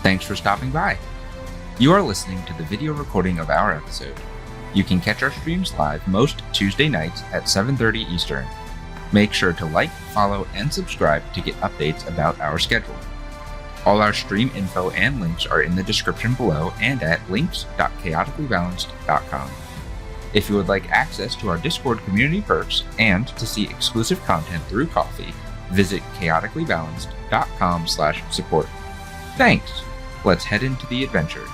Thanks for stopping by. You are listening to the video recording of our episode. You can catch our streams live most Tuesday nights at 7:30 Eastern. Make sure to like, follow, and subscribe to get updates about our schedule. All our stream info and links are in the description below and at links.chaoticallybalanced.com. If you would like access to our Discord community perks and to see exclusive content through Coffee, visit chaoticallybalanced.com/support. Thanks! Let's head into the adventure.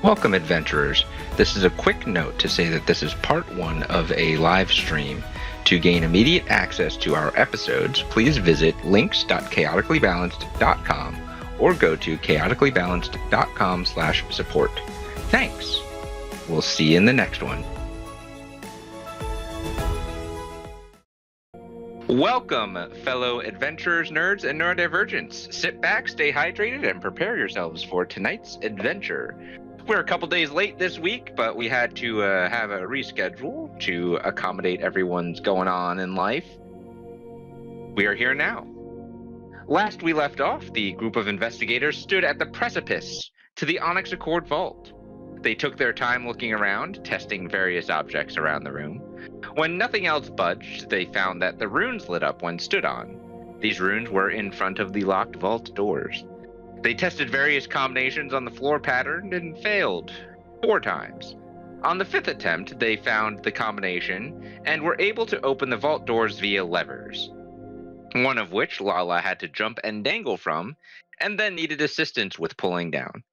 Welcome, adventurers. This is a quick note to say that this is part 1 of a live stream. To gain immediate access to our episodes, please visit links.chaoticallybalanced.com or go to chaoticallybalanced.com/support. Thanks! We'll see you in the next one. Welcome, fellow adventurers, nerds, and neurodivergents. Sit back, stay hydrated, and prepare yourselves for tonight's adventure. We're a couple days late this week, but we had to have a reschedule to accommodate everyone's going on in life. We are here now. Last we left off, the group of investigators stood at the precipice to the Onyx Accord Vault. They took their time looking around, testing various objects around the room. When nothing else budged, they found that the runes lit up when stood on. These runes were in front of the locked vault doors. They tested various combinations on the floor pattern and failed 4 times. On the 5th attempt, they found the combination and were able to open the vault doors via levers, one of which Lala had to jump and dangle from, and then needed assistance with pulling down.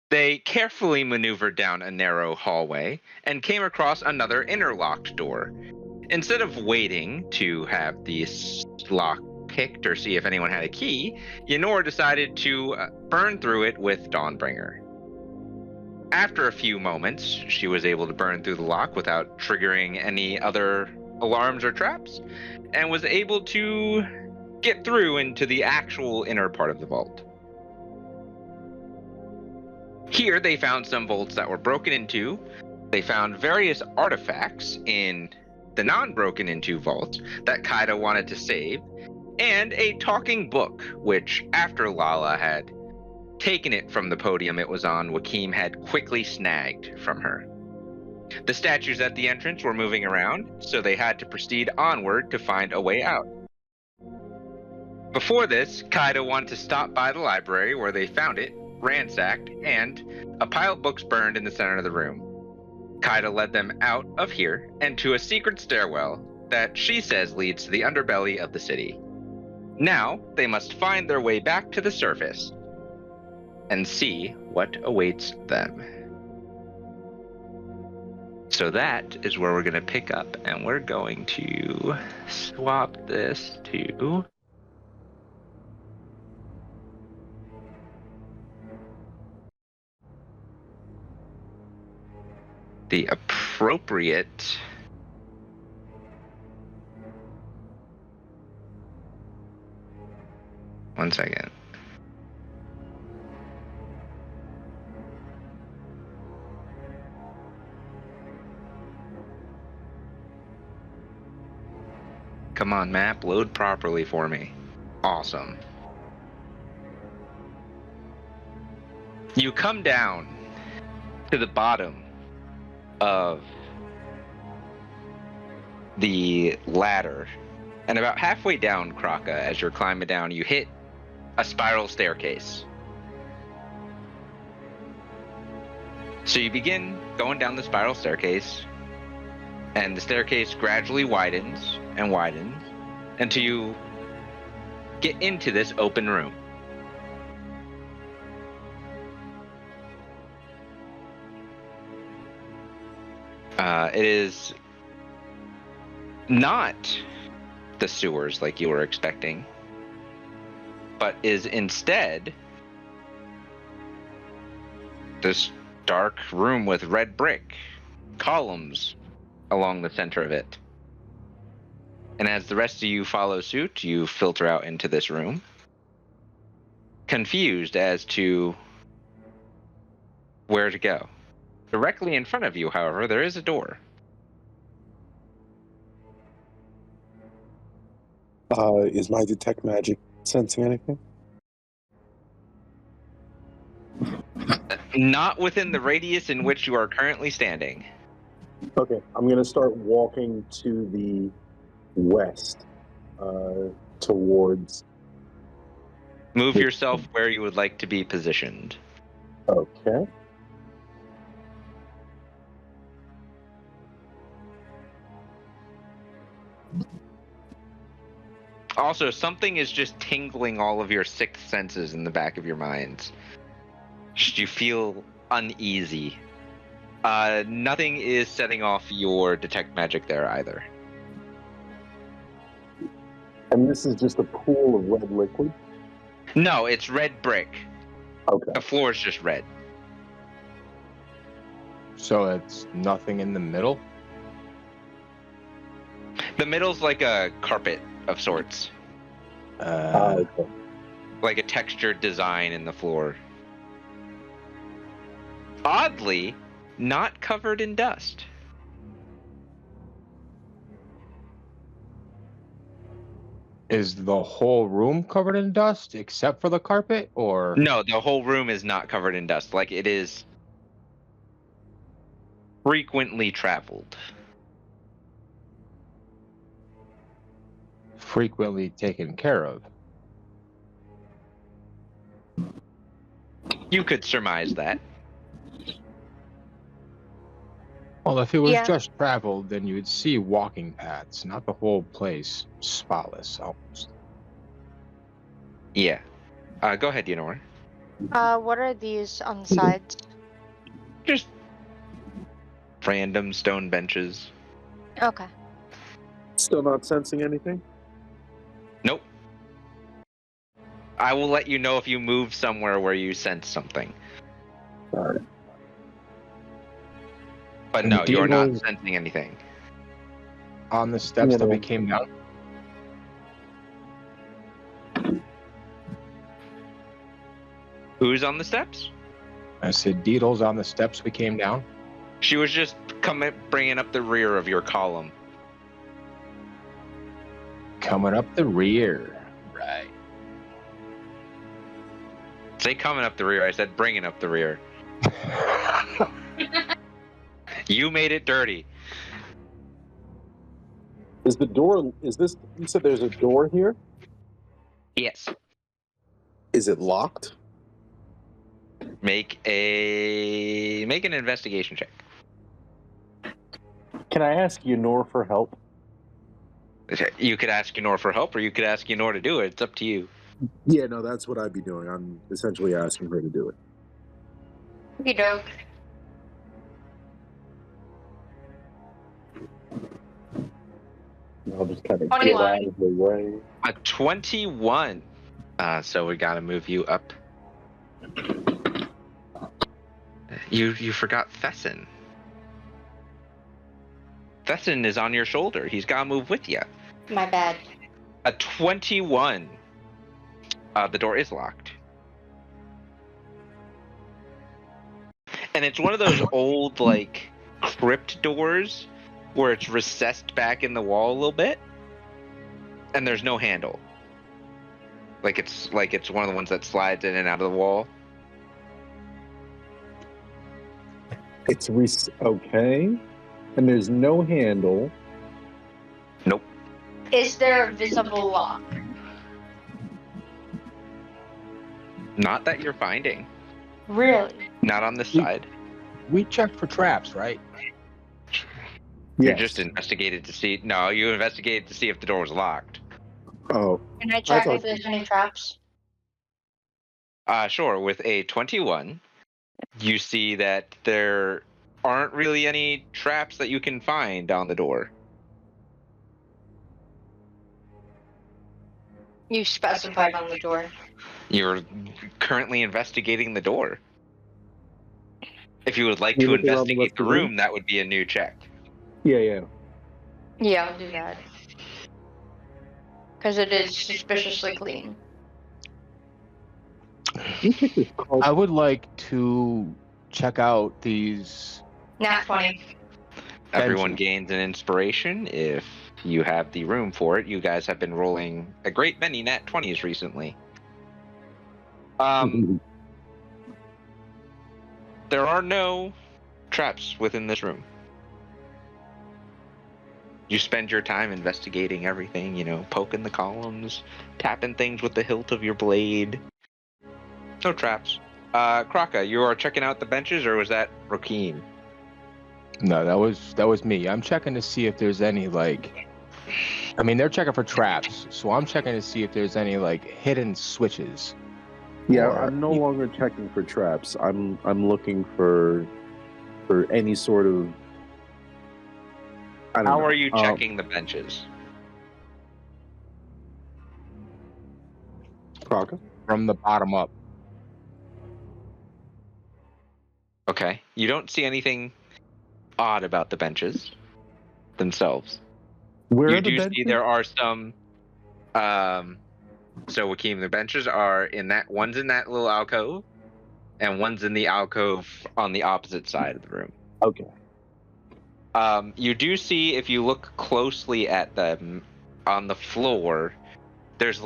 They carefully maneuvered down a narrow hallway and came across another interlocked door. Instead of waiting to have the lock picked or see if anyone had a key, Yenor decided to burn through it with Dawnbringer. After a few moments, she was able to burn through the lock without triggering any other alarms or traps, and was able to get through into the actual inner part of the vault. Here they found some vaults that were broken into. They found various artifacts in the non-broken into vault that Kaida wanted to save, and a talking book, which, after Lala had taken it from the podium it was on, Wakim had quickly snagged from her. The statues at the entrance were moving around, so they had to proceed onward to find a way out. Before this, Kaida wanted to stop by the library where they found it, ransacked, and a pile of books burned in the center of the room. Kaida led them out of here and to a secret stairwell that she says leads to the underbelly of the city. Now, they must find their way back to the surface and see what awaits them. So that is where we're going to pick up, and we're going to swap this to the appropriate one second. Come on, map, load properly for me. Awesome. You come down to the bottom of the ladder, and about halfway down, Kraka, as you're climbing down, you hit a spiral staircase. So you begin going down the spiral staircase, and the staircase gradually widens and widens until you get into this open room. It is not the sewers like you were expecting, but is instead this dark room with red brick columns along the center of it. And as the rest of you follow suit, you filter out into this room, confused as to where to go. Directly in front of you, however, there is a door. Is my detect magic sensing anything? Not within the radius in which you are currently standing. Okay, I'm going to start walking to the west, towards... Move yourself where you would like to be positioned. Okay. Also, something is just tingling all of your sixth senses in the back of your minds. Just you feel uneasy. Nothing is setting off your detect magic there either. And this is just a pool of red liquid? No, it's red brick. Okay. The floor is just red. So it's nothing in the middle? The middle's like a carpet of sorts. Okay. Like a textured design in the floor. Oddly, not covered in dust. Is the whole room covered in dust except for the carpet, or? No, the whole room is not covered in dust. Like, it is frequently traveled. Frequently taken care of. You could surmise that. Well, if it was just traveled, then you would see walking paths, not the whole place spotless almost. Yeah. Go ahead, Yenor. What are these on the sides? Just random stone benches. Okay. Still not sensing anything? Nope. I will let you know if you move somewhere where you sense something. Alright. But And no, you're not Demo's sensing anything. on the steps that we came down. Who's on the steps? I said, Deedle's on the steps we came down. She was just bringing up the rear of your column. Coming up the rear. Right. Say coming up the rear. I said bringing up the rear. You made it dirty. You said there's a door here? Yes. Is it locked? Make an investigation check. Can I ask Yenor for help? You could ask Yenor for help, or you could ask Yenor to do it. It's up to you. Yeah, no, that's what I'd be doing. I'm essentially asking her to do it. You doke. I'll just kind of 21. get out of the way. A 21. So we gotta move you up. You forgot Thesson. Thesson is on your shoulder. He's gotta move with you. My bad. A 21. The door is locked. And it's one of those old, like, crypt doors where it's recessed back in the wall a little bit. And there's no handle. Like it's one of the ones that slides in and out of the wall. It's okay. And there's no handle. Nope. Is there a visible lock? Not that you're finding. Really? Not on this side. We checked for traps, right? You Yes. just investigated to see. No, you investigated to see if the door was locked. Oh. Can I check thought- if there's any traps? Sure. With a 21, you see that there aren't really any traps that you can find on the door. You specified on the door. You're currently investigating the door. If you would like You to looking around the investigate rest the of the room? room, that would be a new check. Yeah. Yeah, I'll do that. Because it is suspiciously clean. I would like to check out these. Nat 20. Everyone Benches. gains an inspiration if you have the room for it. You guys have been rolling a great many nat 20s recently. There are no traps within this room. You spend your time investigating everything, poking the columns, tapping things with the hilt of your blade. No traps. Kraka, you are checking out the benches, or was that Rakeem? No, that was me. I'm checking to see if there's any they're checking for traps, so I'm checking to see if there's any hidden switches. Yeah, I'm no longer checking for traps. I'm looking for any sort of. How are you checking the benches? Kraka? From the bottom up. Okay. You don't see anything odd about the benches themselves. Where you are the do benches? see there are some. So Joaquin, the benches are one's in that little alcove, and one's in the alcove on the opposite side of the room. Okay. You do see, if you look closely at them on the floor, there's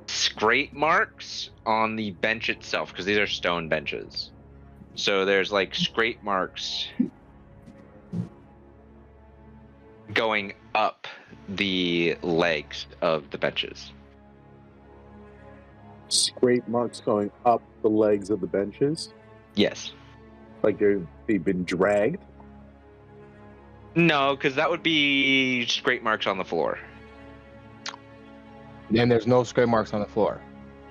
scrape marks on the bench itself, because these are stone benches. So there's scrape marks going up the legs of the benches. Scrape marks going up the legs of the benches? Yes. They've been dragged? No, because that would be scrape marks on the floor. And there's no scrape marks on the floor?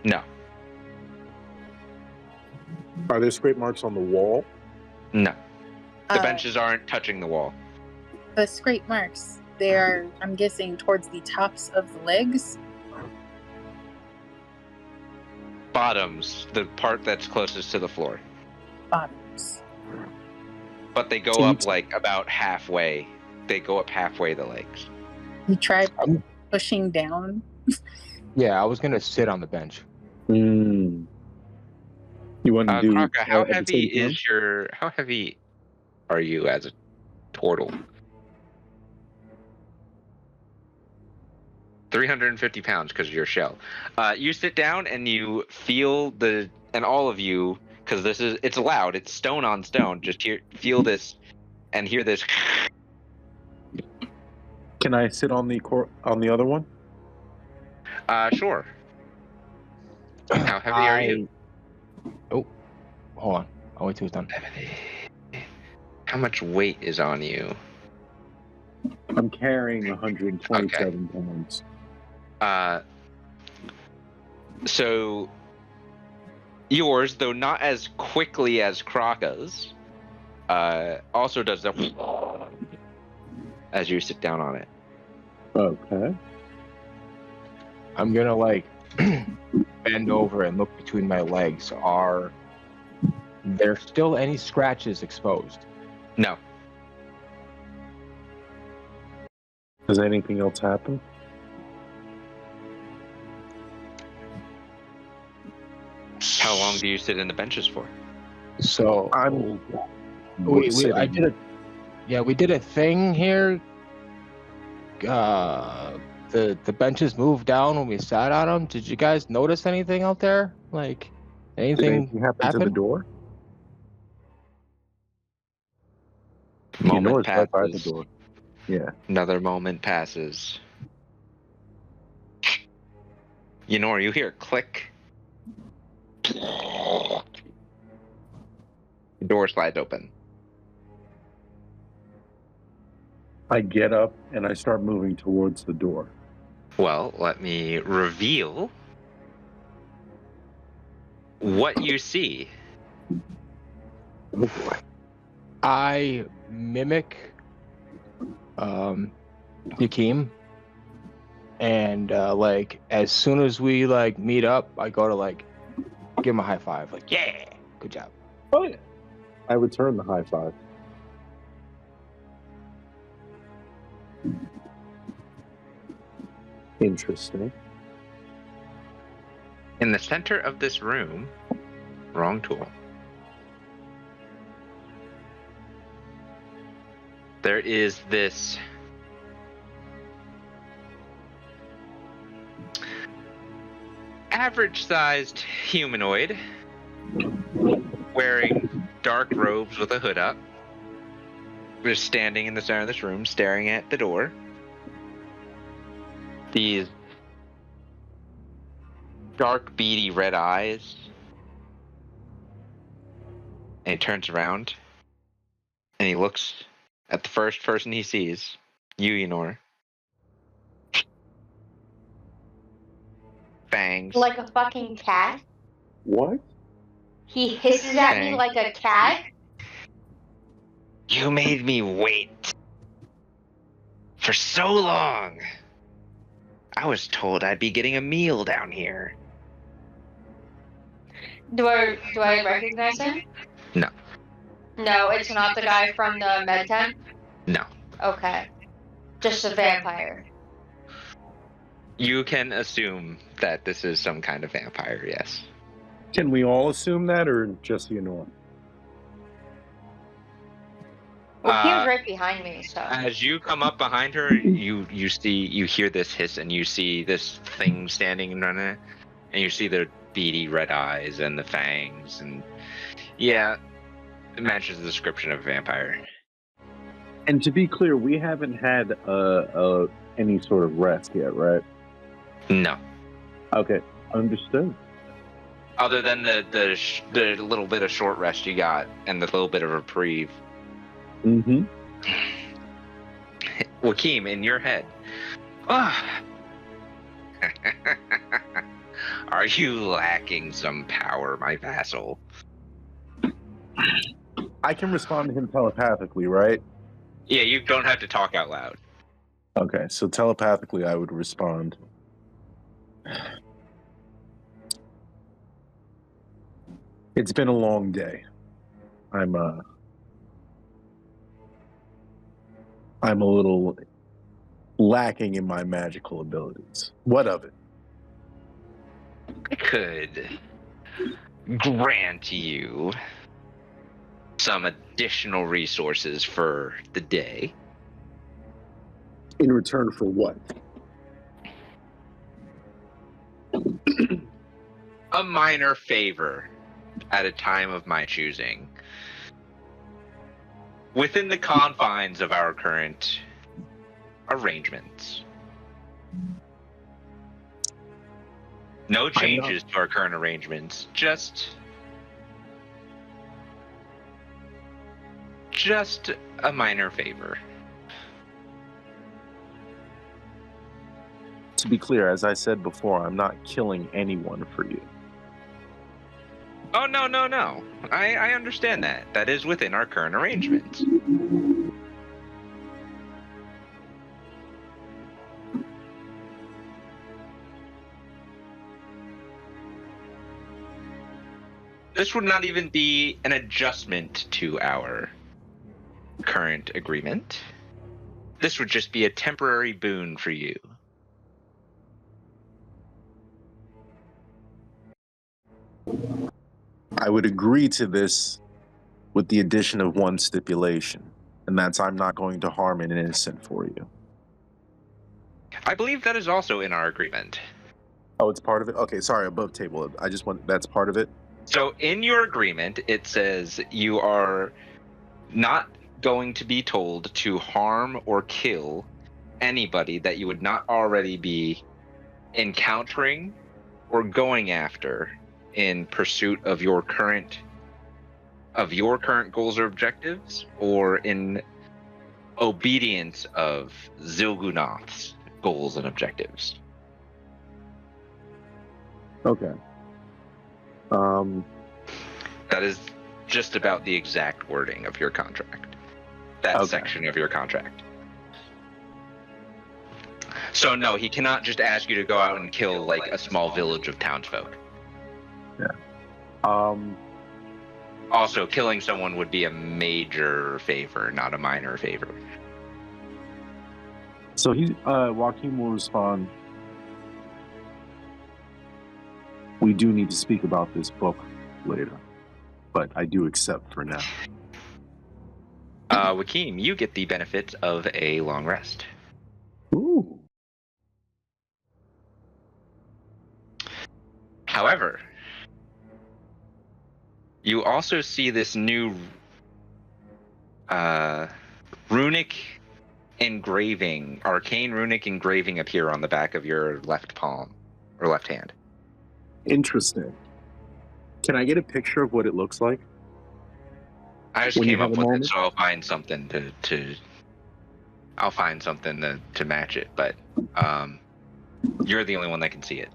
No. Are there scrape marks on the wall? No. The benches aren't touching the wall. The scrape marks, they are, I'm guessing, towards the tops of the legs? Bottoms, the part that's closest to the floor. Bottoms. But they go up about halfway. They go up halfway the legs. You tried pushing down? Yeah, I was going to sit on the bench. You want to do... Kraka, how heavy are you as a turtle? 350 pounds because of your shell. You sit down and you feel and all of you, because it's loud, it's stone on stone, just feel this and hear this. Can I sit on the other one? Sure. How heavy are you? Oh, hold on. I'll wait till it's done. How much weight is on you? I'm carrying 127 pounds. So yours, though not as quickly as Kraka's, also does the as you sit down on it. Okay. I'm gonna bend over and look between my legs. Are there still any scratches exposed? No. Does anything else happen? How long do you sit in the benches for? So we did a thing here. The benches moved down when we sat on them. Did you guys notice anything out there? Anything happen to the door? Moment passes. Right by the door. Yeah. Another moment passes. You hear a click. The door slides open. I get up and I start moving towards the door. Well, let me reveal what you see. Oh boy. I mimic Yakim, and as soon as we meet up, I go to give him a high five, yeah, good job. Oh yeah. I return the high five. Interesting. In the center of this room, wrong tool, there is this average-sized humanoid wearing dark robes with a hood up. Just standing in the center of this room, staring at the door. These dark, beady red eyes. And he turns around and he looks at the first person he sees, you, Yenor. Fangs. Like a fucking cat. What? He hisses at me Fang. like a cat. You made me wait for so long. I was told I'd be getting a meal down here. Do I recognize him? No. No, it's not the guy from the med tent? No. Okay. Just a vampire. You can assume that this is some kind of vampire, yes. Can we all assume that, or just you know? Well, he was right behind me, so. As you come up behind her, you hear this hiss, and you see this thing standing in front of her, and you see the beady red eyes and the fangs, and yeah, it matches the description of a vampire. And to be clear, we haven't had any sort of rest yet, right? No. Okay, understood. Other than the little bit of short rest you got, and the little bit of reprieve. Mm-hmm. Joaquim, in your head. Are you lacking some power, my vassal? I can respond to him telepathically, right? Yeah, you don't have to talk out loud. Okay, so telepathically I would respond. It's been a long day. I'm a little lacking in my magical abilities. What of it? I could grant you some additional resources for the day. In return for what? A minor favor at a time of my choosing. Within the confines of our current arrangements. No changes to our current arrangements, just a minor favor. To be clear, as I said before, I'm not killing anyone for you. Oh, no. I understand that. That is within our current arrangements. This would not even be an adjustment to our current agreement. This would just be a temporary boon for you. I would agree to this with the addition of one stipulation, and that's I'm not going to harm an innocent for you. I believe that is also in our agreement. Oh, it's part of it? Okay, sorry, above table. I just want, that's part of it? So in your agreement, it says you are not going to be told to harm or kill anybody that you would not already be encountering or going after in pursuit of your current goals or objectives, or in obedience of Zilgunoth's goals and objectives. Okay. That is just about the exact wording of your contract. That section of your contract. So no, he cannot just ask you to go out and kill like a small village of townsfolk. Yeah. Also, killing someone would be a major favor, not a minor favor. So Joaquin will respond, we do need to speak about this book later, but I do accept for now. Joaquin, you get the benefits of a long rest. Ooh. However, you also see this new runic engraving, arcane runic engraving appear on the back of your left palm or left hand. Interesting. Can I get a picture of what it looks like? I just When you came up have a with it, moment? so I'll find something I'll find something to match it, but you're the only one that can see it.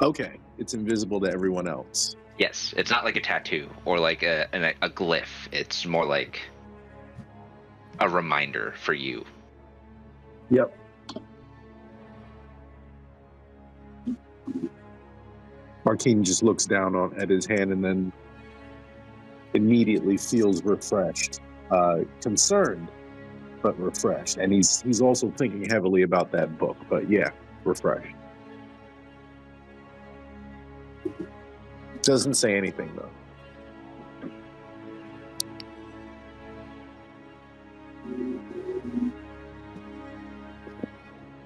Okay, it's invisible to everyone else. Yes, it's not like a tattoo or like a glyph. It's more like a reminder for you. Yep. Martine just looks down at his hand and then immediately feels refreshed, concerned, but refreshed. And he's also thinking heavily about that book. But yeah, refreshed. Doesn't say anything though.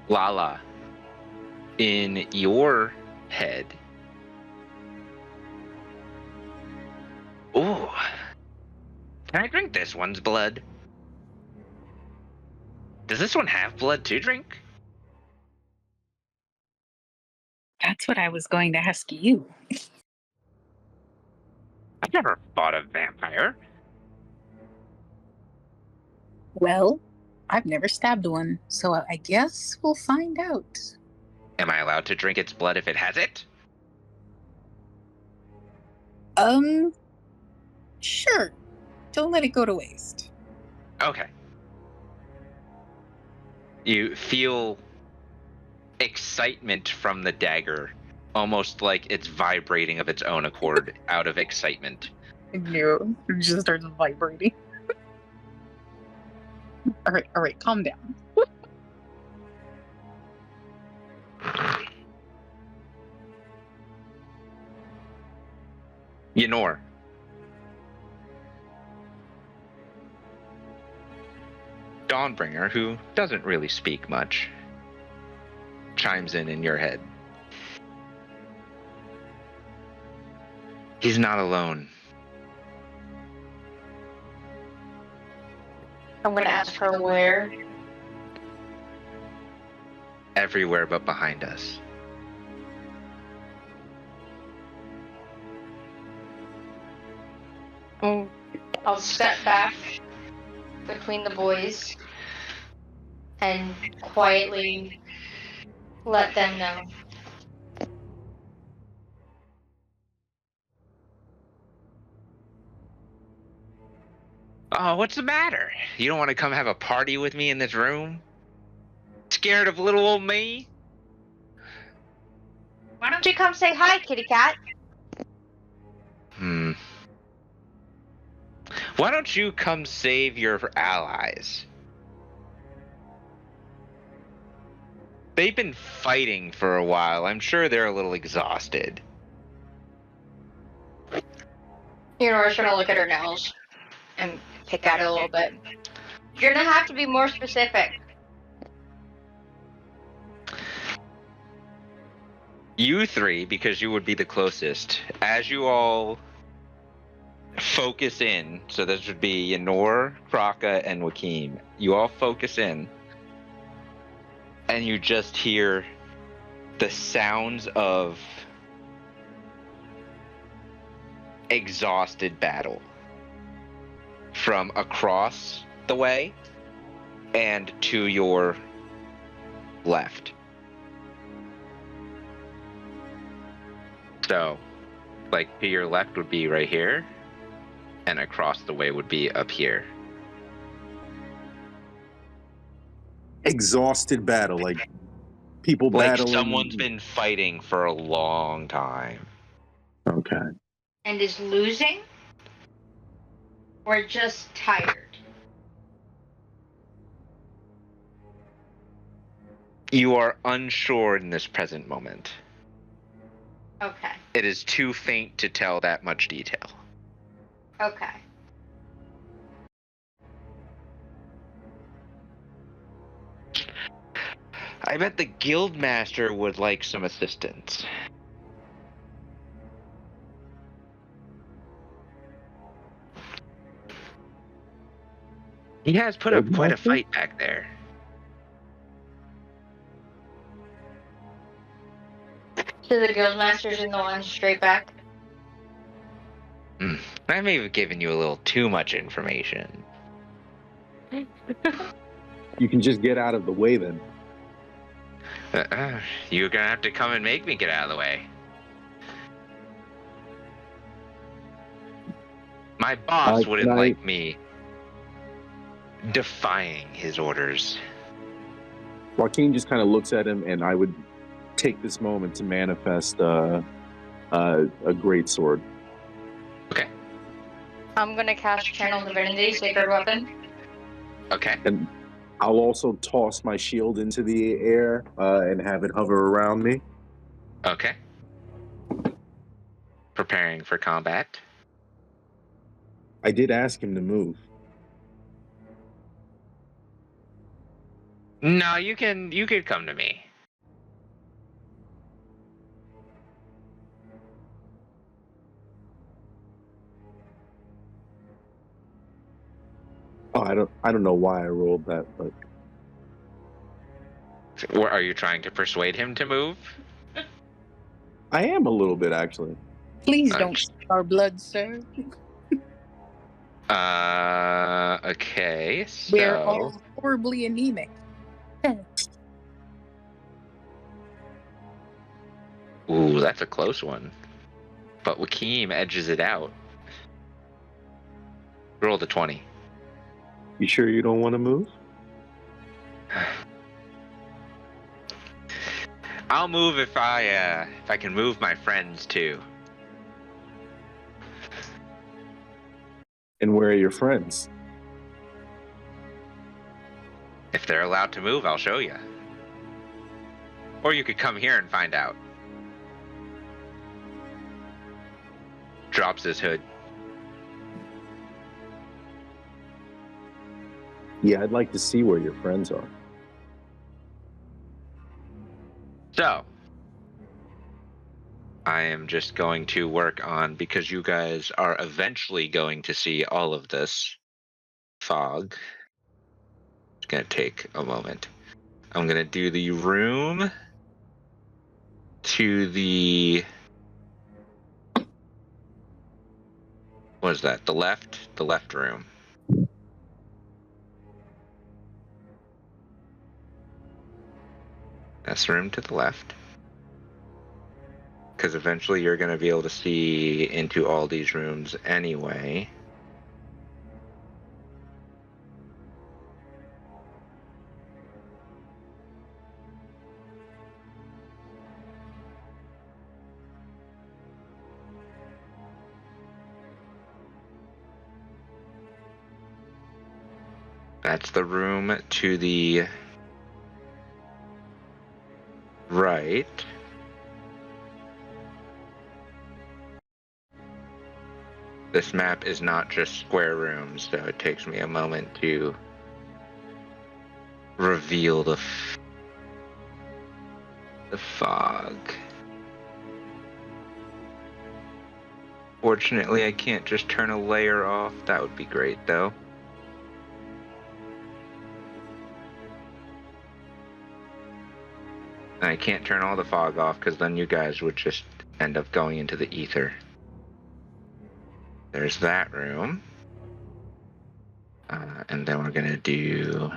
Lala, in your head. Ooh. Can I drink this one's blood? Does this one have blood to drink? That's what I was going to ask you. I've never fought a vampire. Well, I've never stabbed one, so I guess we'll find out. Am I allowed to drink its blood if it has it? Sure. Don't let it go to waste. Okay. You feel excitement from the dagger, almost like it's vibrating of its own accord out of excitement. No, it just starts vibrating. All right, calm down. Yenor. Dawnbringer, who doesn't really speak much, chimes in your head. He's not alone. I'm gonna ask her where. Everywhere but behind us. I'll step back between the boys and quietly let them know. Oh, what's the matter? You don't want to come have a party with me in this room? Scared of little old me? Why don't you come say hi, kitty cat? Why don't you come save your allies? They've been fighting for a while. I'm sure they're a little exhausted. You're gonna look at her nails and pick at it a little bit. You're gonna have to be more specific. You three, because you would be the closest, as you all focus in, so this would be Yenor, Kraka, and Wakim. You all focus in, and you just hear the sounds of exhausted battle from across the way and to your left. So, like, to your left would be right here, and across the way would be up here. Exhausted battle, like people Like battling. someone's been fighting for a long time. Okay. And is losing? Or just tired? You are unsure in this present moment. Okay. It is too faint to tell that much detail. Okay. I bet the guildmaster would like some assistance. He has put up quite a fight back there. So the guildmasters in the one straight back. I may have given you a little too much information. You can just get out of the way then. You're gonna have to come and make me get out of the way. My boss wouldn't like me defying his orders. Joaquin just kind of looks at him, and I would take this moment to manifest a great sword. Okay. I'm gonna cast Channel Divinity, Sacred Weapon. Okay. And I'll also toss my shield into the air and have it hover around me. Okay. Preparing for combat. I did ask him to move. No, you could come to me. Oh, I don't know why I rolled that, but Are you trying to persuade him to move? I am a little bit actually. Please don't spill our blood, sir. Okay, so... We're all horribly anemic. Ooh, that's a close one. But Wakeem edges it out. Roll the 20. You sure you don't want to move? I'll move if I can move my friends too. And where are your friends? If they're allowed to move, I'll show you. Or you could come here and find out. Drops his hood. Yeah, I'd like to see where your friends are. So, I am just going to work on, because you guys are eventually going to see all of this fog. It's going to take a moment. I'm going to do the room to the... What is that? The left? The left room. That's the room to the left. Because eventually you're going to be able to see into all these rooms anyway. That's the room to the right. This map is not just square rooms, so it takes me a moment to reveal the fog. Fortunately, I can't just turn a layer off. That would be great, though. I can't turn all the fog off because then you guys would just end up going into the ether. There's that room. And then we're gonna do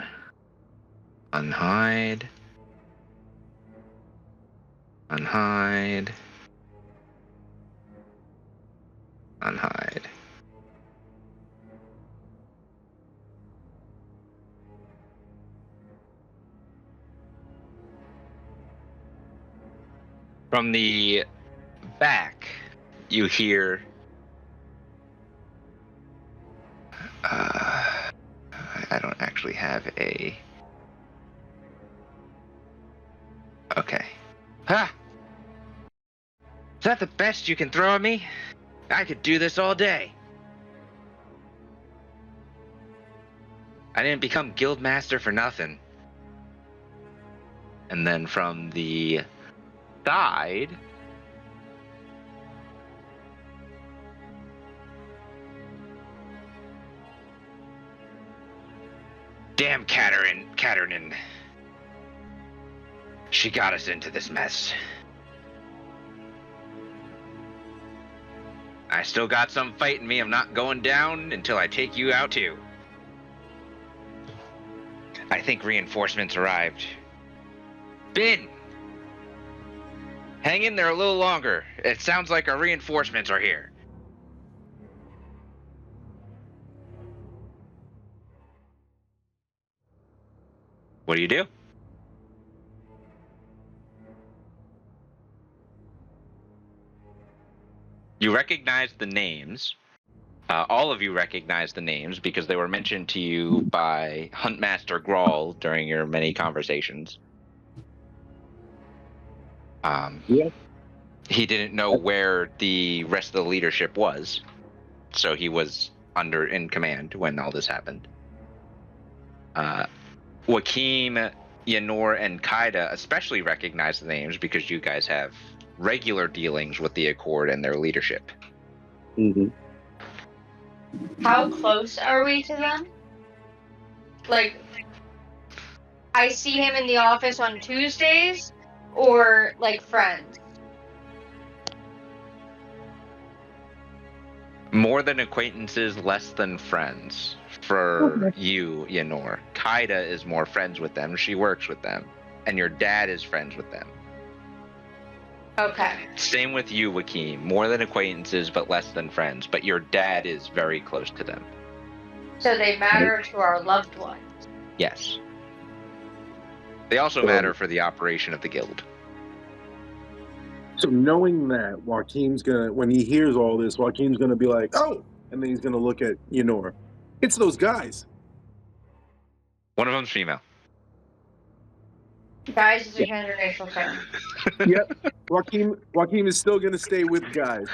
unhide, unhide, unhide. From the back, you hear I don't actually have a... Okay. Ha! Is that the best you can throw at me? I could do this all day. I didn't become guildmaster for nothing. And then from the side, Damn Katernin. She got us into this mess. I still got some fight in me. I'm not going down until I take you out too. I think reinforcements arrived. Bin! Hang in there a little longer. It sounds like our reinforcements are here. What do you do? You recognize the names. All of you recognize the names because they were mentioned to you by Huntmaster Grawl during your many conversations. Yeah. He didn't know where the rest of the leadership was, so he was in command when all this happened. Joachim, Yenor, and Kaida especially recognize the names because you guys have regular dealings with the Accord and their leadership. Mm-hmm. How close are we to them? Like, I see him in the office on Tuesdays, or like friends? More than acquaintances, less than friends. For you, Yenor. Kaida is more friends with them. She works with them. And your dad is friends with them. Okay. Same with you, Joachim. More than acquaintances, but less than friends. But your dad is very close to them. So they matter to our loved ones. Yes. They also matter for the operation of the guild. So knowing that, when he hears all this, Joaquin's gonna be like, oh! And then he's gonna look at Yenor. It's those guys. One of them's female. Guys is a generational term. Yep. Joaquin is still gonna stay with guys.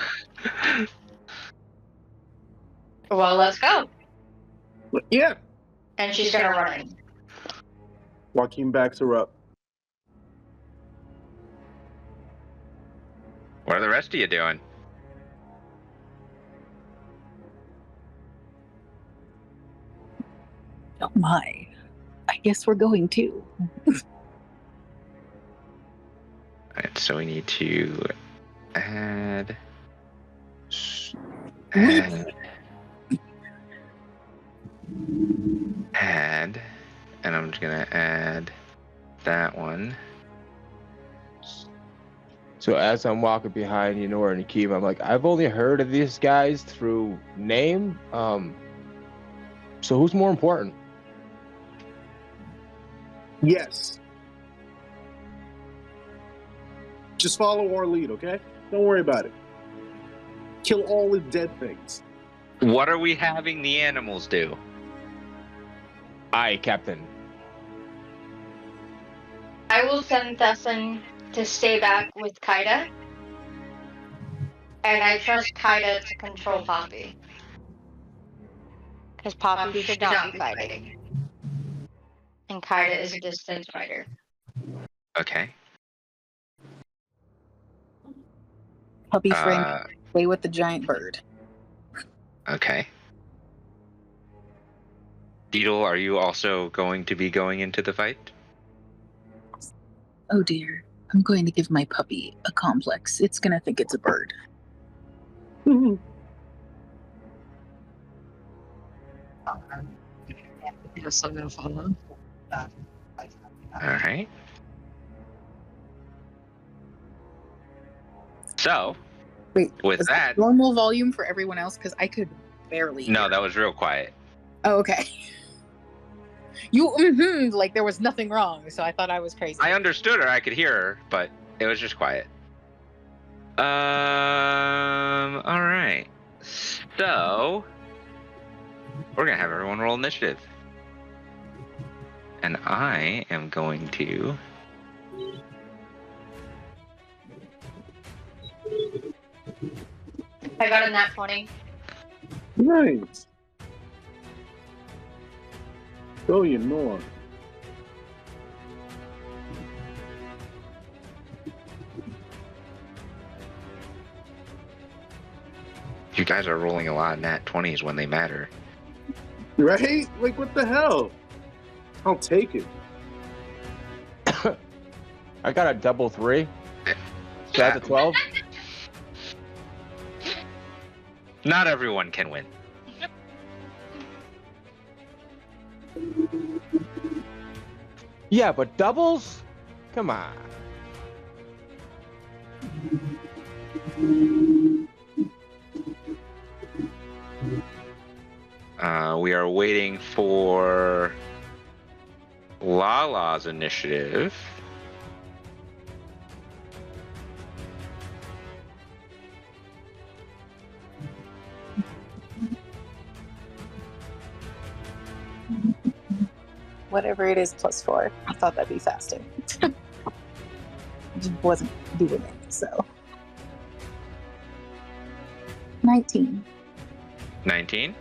Well, let's go. Yeah. And she's gonna run in. Joaquin backs her up. What are the rest of you doing? Oh my. I guess we're going too. Alright, so we need to add, and I'm just gonna add that one. So as I'm walking behind Yenor and Akeem, I'm like, I've only heard of these guys through name. So who's more important? Yes. Just follow our lead, okay? Don't worry about it. Kill all the dead things. What are we having the animals do? Aye, Captain. I will send Thesson to stay back with Kaida. And I trust Kaida to control Poppy. Because Poppy should not be fighting. And Kaida is a distance fighter. Okay. Puppy friend, stay with the giant bird. Okay. Beetle, are you also going to be going into the fight? Oh dear. I'm going to give my puppy a complex. It's gonna think it's a bird. Yes, I'm gonna follow. Alright. So, Wait, with is that... normal volume for everyone else? Because I could barely No, hear. that was real quiet. Oh, okay. You like there was nothing wrong, so I thought I was crazy. I understood her, I could hear her, but it was just quiet. Alright. So, we're gonna have everyone roll initiative. And I am going to... I got a nat 20. Nice. Go, Yenor. You guys are rolling a lot of nat 20s when they matter. Right? Like, what the hell? I'll take it. I got a double 3. So that's a 12. Not everyone can win. Yeah, but doubles? Come on. We are waiting for Lala's initiative. Whatever it is, +4. I thought that'd be faster. Just wasn't doing it, so. 19. 19.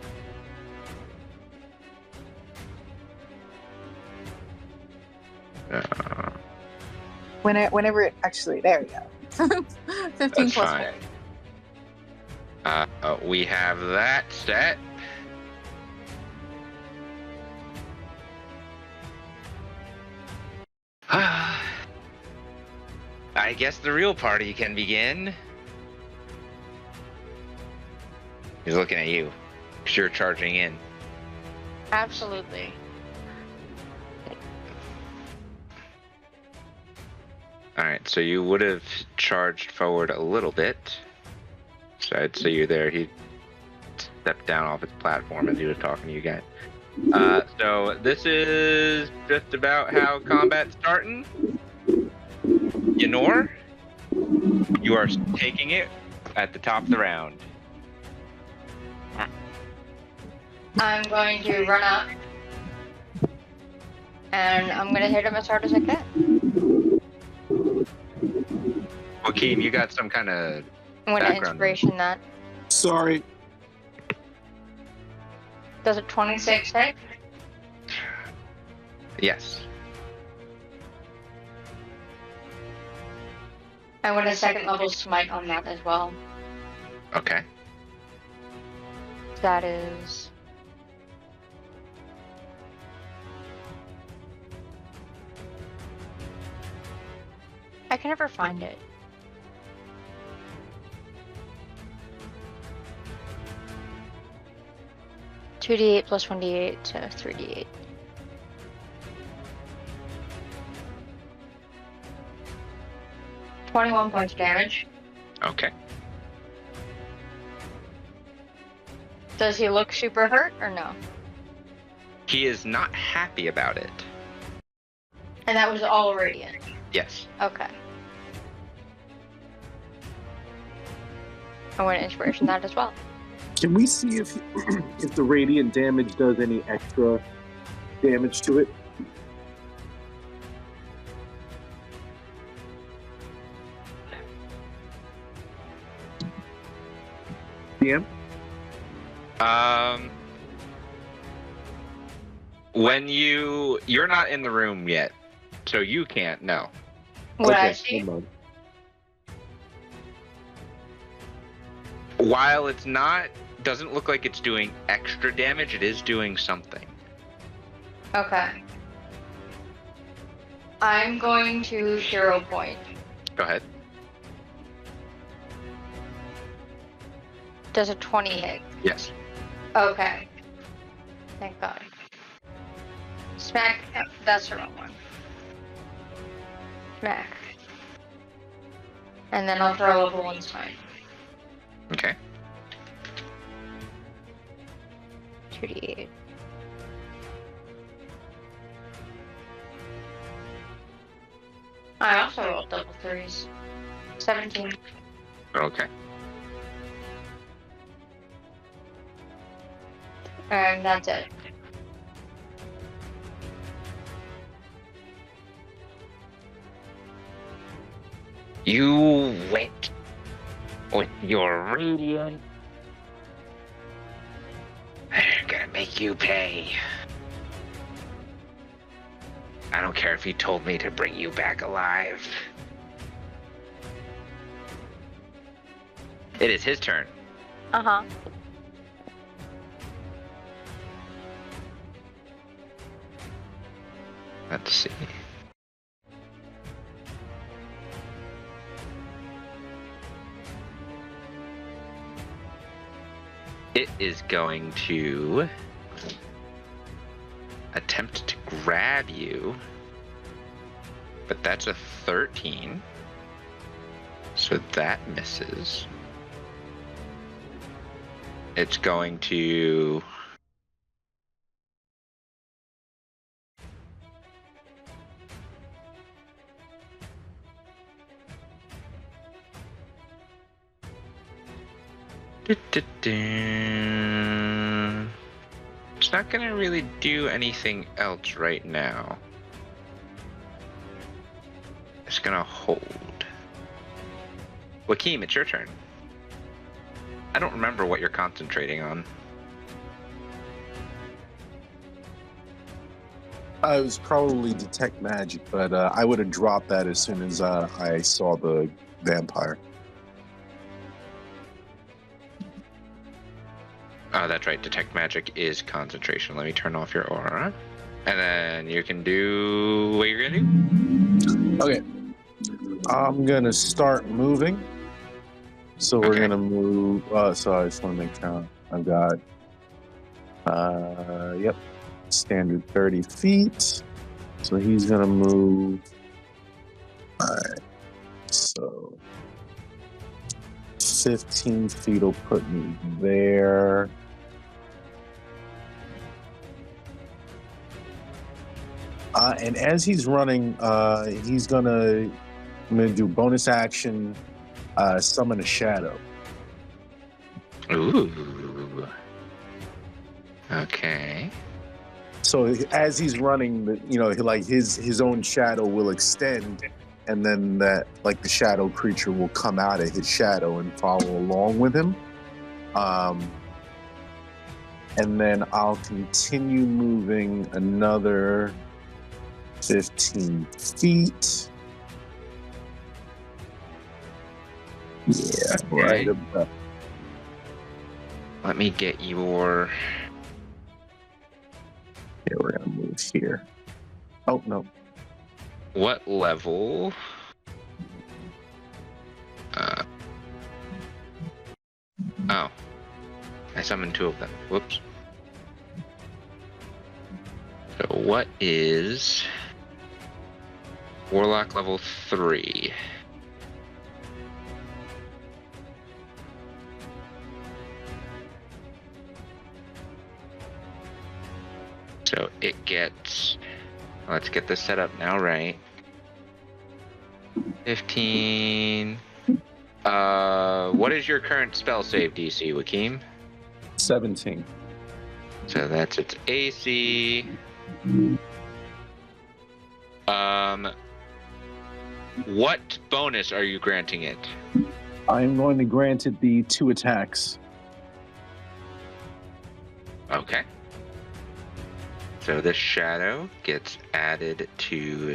Whenever it actually, there we go. 15 That's plus fine. We have that set. I guess the real party can begin. He's looking at you, 'cause you're charging in. Absolutely. Alright, so you would have charged forward a little bit. So I'd say you're there. He stepped down off his platform as he was talking to you guys. So this is just about how combat's starting. Ynor, you are taking it at the top of the round. I'm going to run up. And I'm going to hit him as hard as I can. Joaquin, you got some kind of I'm going to background. inspiration that. Sorry. Does a 26 hit? Yes. I want a second level smite on that as well. Okay. That is... I can never find it. $2d8 plus 1d8 to 3d8. $21 points of damage. Okay. Does he look super hurt or no? He is not happy about it. And that was all radiant. Yes. Okay. I want to inspiration that as well. Can we see if if the radiant damage does any extra damage to it? DM? When you're not in the room yet, so you can't know. What I Okay, see? never mind. While it's not, doesn't look like it's doing extra damage, it is doing something. Okay. I'm going to hero point. Go ahead. Does a 20 hit? Yes. Okay. Thank God. Smack. That's the wrong one. Smack. And then I'll throw level 1 smite. Okay. 2d8. I also rolled double 3s. 17. Okay. And that's it. You went with your radiant. I'm gonna make you pay. I don't care if he told me to bring you back alive. It is his turn. Uh-huh. Let's see. It is going to attempt to grab you, but that's a 13. So that misses. It's going to It's not gonna really do anything else right now. It's gonna hold. Joaquin, it's your turn. I don't remember what you're concentrating on. I was probably detect magic, but I would have dropped that as soon as I saw the vampire. Oh, that's right. Detect magic is concentration. Let me turn off your aura. And then you can do what you're gonna do. Okay. I'm gonna start moving. So we're gonna move. So I just want to make sure I've got. Yep. Standard 30 feet. So he's gonna move. Alright. So 15 feet will put me there. And as he's running, I'm gonna do bonus action, summon a shadow. Ooh. Okay. So as he's running, like his own shadow will extend, and then that like the shadow creature will come out of his shadow and follow along with him. And then I'll continue moving another 15 feet. Yeah, right about. Let me get your. Yeah, we're gonna move here. Oh no. What level? Oh. I summoned 2 of them. Whoops. So what is Warlock level 3? So it gets, let's get this set up now, right? 15. What is your current spell save DC, Joaquin? 17. So that's its AC. What bonus are you granting it? I'm going to grant it the 2 attacks. Okay. So this shadow gets added to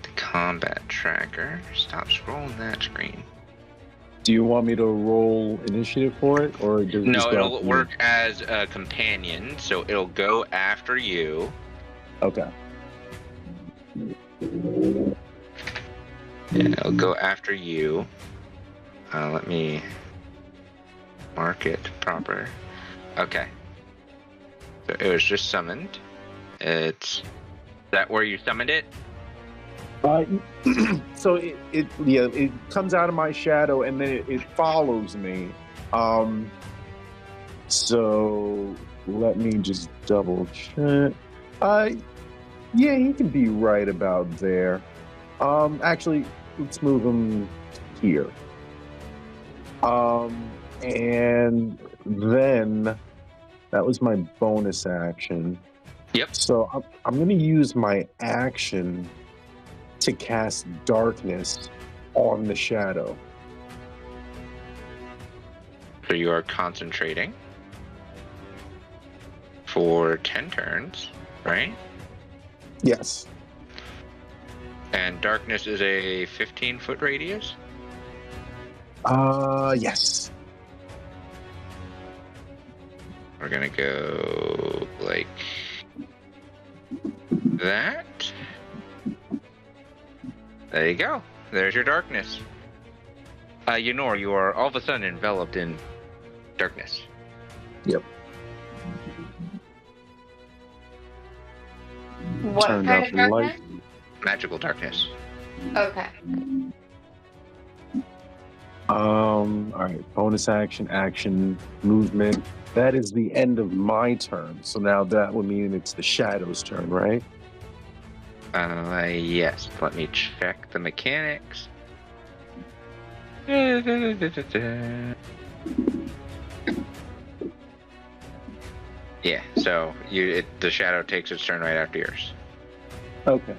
the combat tracker. Stop scrolling that screen. Do you want me to roll initiative for it, or does it No, just go it'll after work as a companion, so it'll go after you. Okay. Yeah, it'll go after you. Let me mark it proper. Okay. So it was just summoned. Is that where you summoned it? So it comes out of my shadow and then it follows me. So let me just double check. Yeah, he can be right about there. Actually, let's move him here. And then that was my bonus action. Yep. So I'm going to use my action to cast darkness on the shadow. So you are concentrating for 10 turns, right? Yes. And darkness is a 15-foot radius? Yes. We're gonna go like that. There you go. There's your darkness. Ynor, you are all of a sudden enveloped in darkness. Yep. What Turned kind off of the light. darkness? Magical darkness. Okay. All right. Bonus action, movement. That is the end of my turn. So now that would mean it's the shadow's turn, right? Yes. Let me check the mechanics. Yeah, so the shadow takes its turn right after yours. Okay.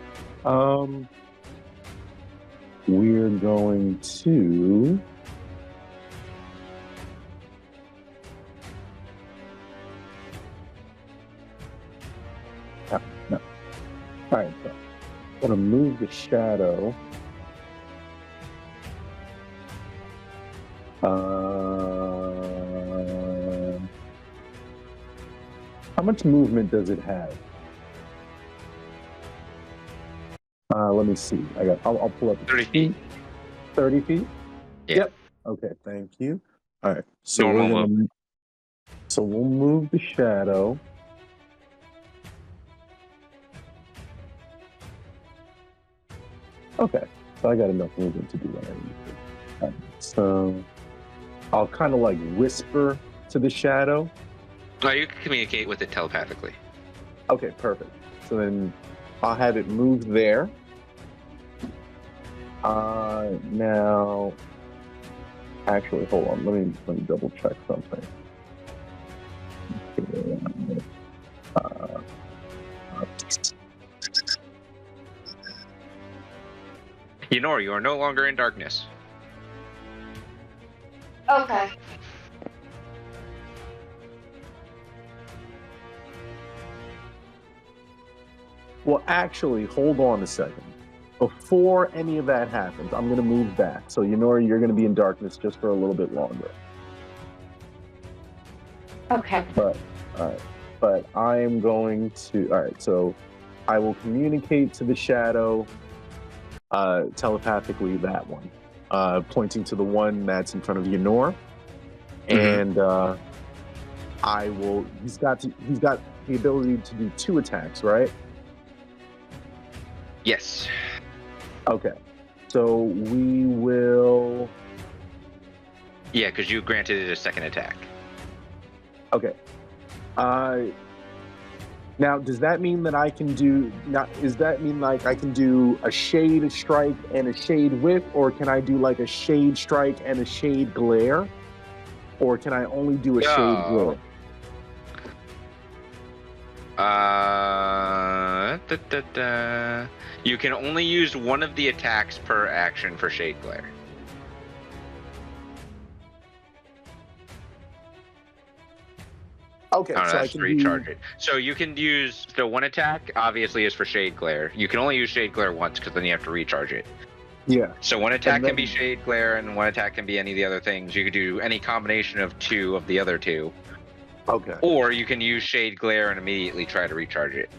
We're going to. No. All right. So I'm going to move the shadow. How much movement does it have? Let me see. I'll pull up 30 feet. 30 feet? Yeah. Yep. Okay, thank you. All right. So Normal move. So we'll move the shadow. Okay. So I got enough movement to do what I need to. All right, so I'll kind of like whisper to the shadow. Oh, you can communicate with it telepathically. Okay, perfect. So then I'll have it move there. Now, actually, hold on. Let me double check something. Ynor, you are no longer in darkness. Okay. Well, actually, hold on a second. Before any of that happens, I'm going to move back. So, Ynor, you're going to be in darkness just for a little bit longer. Okay. But I am going to. All right. So, I will communicate to the shadow telepathically. That one, pointing to the one that's in front of Ynor, and I will. He's got the ability to do 2 attacks, right? Yes. Okay. So we will. Yeah, because you granted it a second attack. Okay. Now, does that mean that I can do? Does that mean like I can do a shade strike and a shade whip, or can I do like a shade strike and a shade glare, or can I only do a shade glare? You can only use one of the attacks per action for shade glare. Okay, Oh, no, so I that's can to recharge it. So you can use one attack. Obviously, is for shade glare. You can only use shade glare once because then you have to recharge it. Yeah. So one attack can be shade glare, and one attack can be any of the other things. You could do any combination of 2 of the other 2. Okay. Or you can use shade glare and immediately try to recharge it.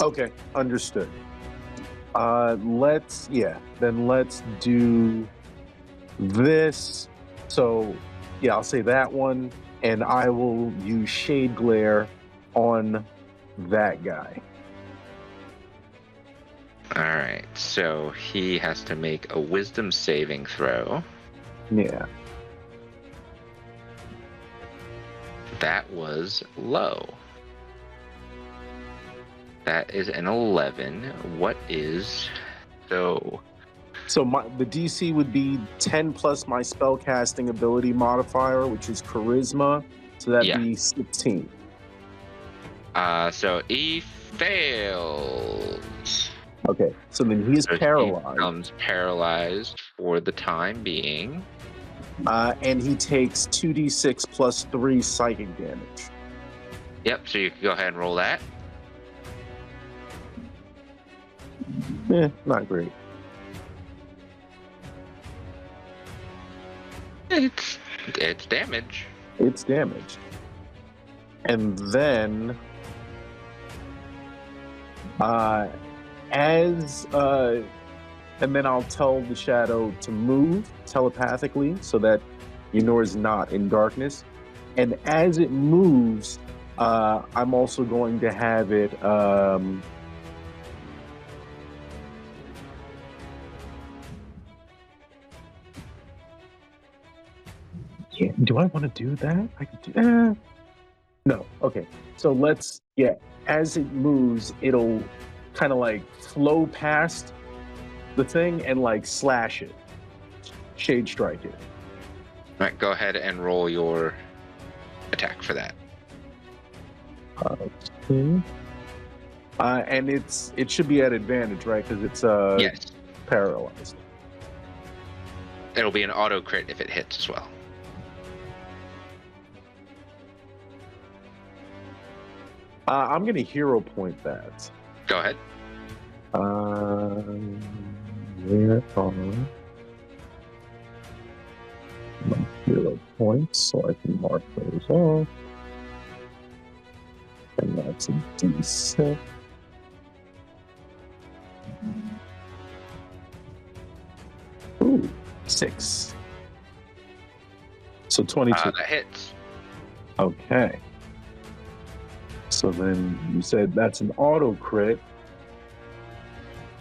Okay, understood. Let's do this. So, yeah, I'll say that one, and I will use shade glare on that guy. All right, so he has to make a wisdom saving throw. Yeah. That was low. That is an 11. What is so? So the DC would be 10 plus my spellcasting ability modifier, which is charisma. So that'd be 16. So he fails. Okay, so then he is paralyzed. He becomes paralyzed for the time being. And he takes 2d6 plus 3 psychic damage. Yep, so you can go ahead and roll that. Not great. It's damage. It's damage. And then and then I'll tell the shadow to move telepathically so that Ynor is not in darkness. And as it moves, I'm also going to have it. Yeah, do I want to do that? I could do. No. Okay. So let's. Yeah. As it moves, it'll kind of like flow past the thing and like slash it, shade strike it. All right, go ahead and roll your attack for that. Okay. And it should be at advantage, right? Because it's Yes. paralyzed. It'll be an auto crit if it hits as well. I'm gonna hero point that. Go ahead. Where are my hero points so I can mark those off? And that's a D6. Ooh, 6. So 22. That hits. Okay. So then you said that's an auto crit.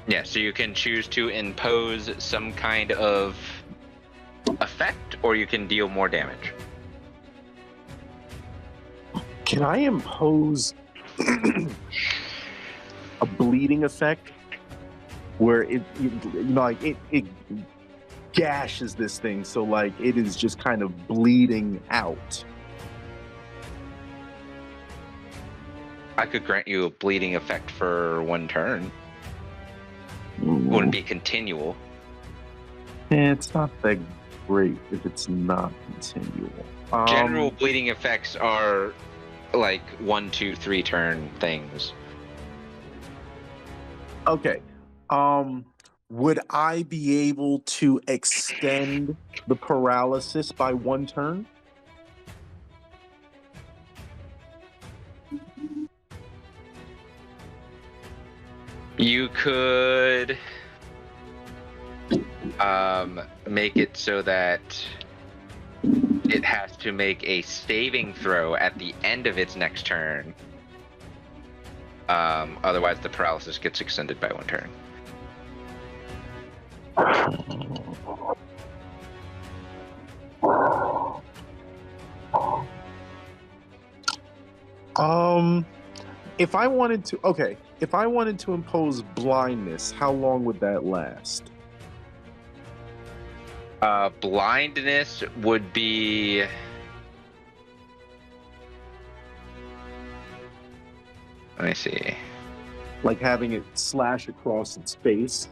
Yeah, so you can choose to impose some kind of effect, or you can deal more damage. Can I impose a bleeding effect where it gashes this thing, so like it is just kind of bleeding out? I could grant you a bleeding effect for one turn. It wouldn't be continual. It's not that great if it's not continual. General bleeding effects are like 1, 2, 3 turn things. Okay. Would I be able to extend the paralysis by one turn? You could make it so that it has to make a saving throw at the end of its next turn. Otherwise, the paralysis gets extended by one turn. If I wanted to impose blindness, how long would that last? Blindness would be... Let me see. Like having it slash across its face?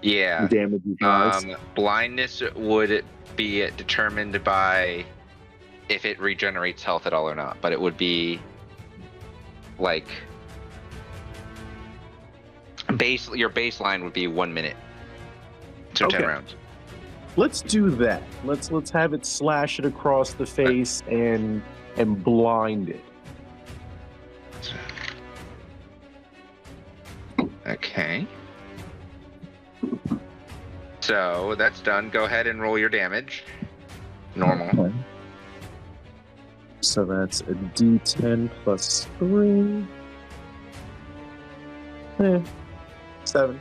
Yeah. And damage its eyes? Blindness would be determined by if it regenerates health at all or not, but it would be like your baseline would be 1 minute. So Okay. 10 rounds. Let's do that. Let's have it slash it across the face and blind it. Okay. So that's done. Go ahead and roll your damage. Normal. Okay. So that's a D10 plus 3. 7.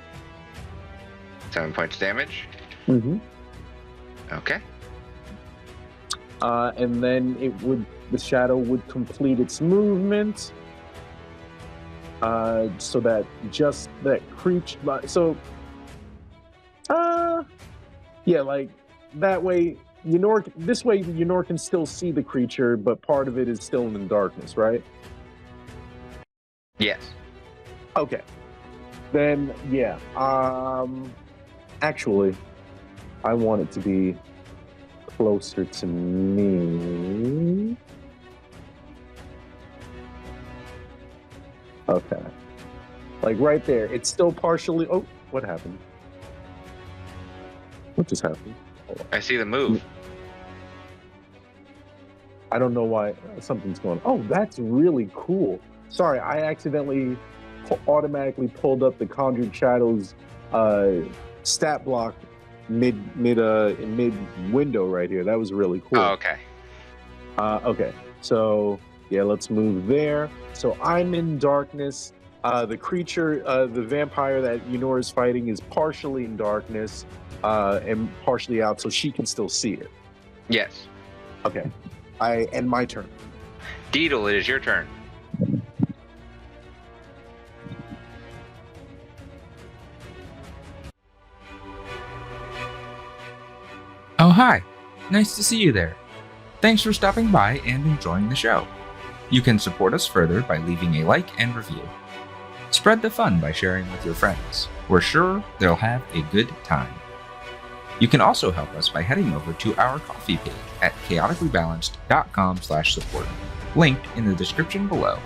7 points damage. Mm-hmm. Okay. And then the shadow would complete its movement. So that just that creature. Yeah, like that way. This way, Ynor can still see the creature, but part of it is still in the darkness, right? Yes. Okay. Then, yeah. Actually, I want it to be closer to me. Okay. Like right there. It's still partially... Oh, what happened? What just happened? I see the move. I don't know why something's going on. Oh, that's really cool. Sorry, I accidentally automatically pulled up the Conjured Shadows stat block mid window right here. That was really cool. Oh, okay. Okay. So yeah, let's move there. So I'm in darkness. The creature, the vampire that Yunor is fighting, is partially in darkness and partially out, so she can still see it. Yes. Okay. I end my turn. Deedle, it is your turn. Oh, hi. Nice to see you there. Thanks for stopping by and enjoying the show. You can support us further by leaving a like and review. Spread the fun by sharing with your friends. We're sure they'll have a good time. You can also help us by heading over to our coffee page at chaoticallybalanced.com/support, linked in the description below,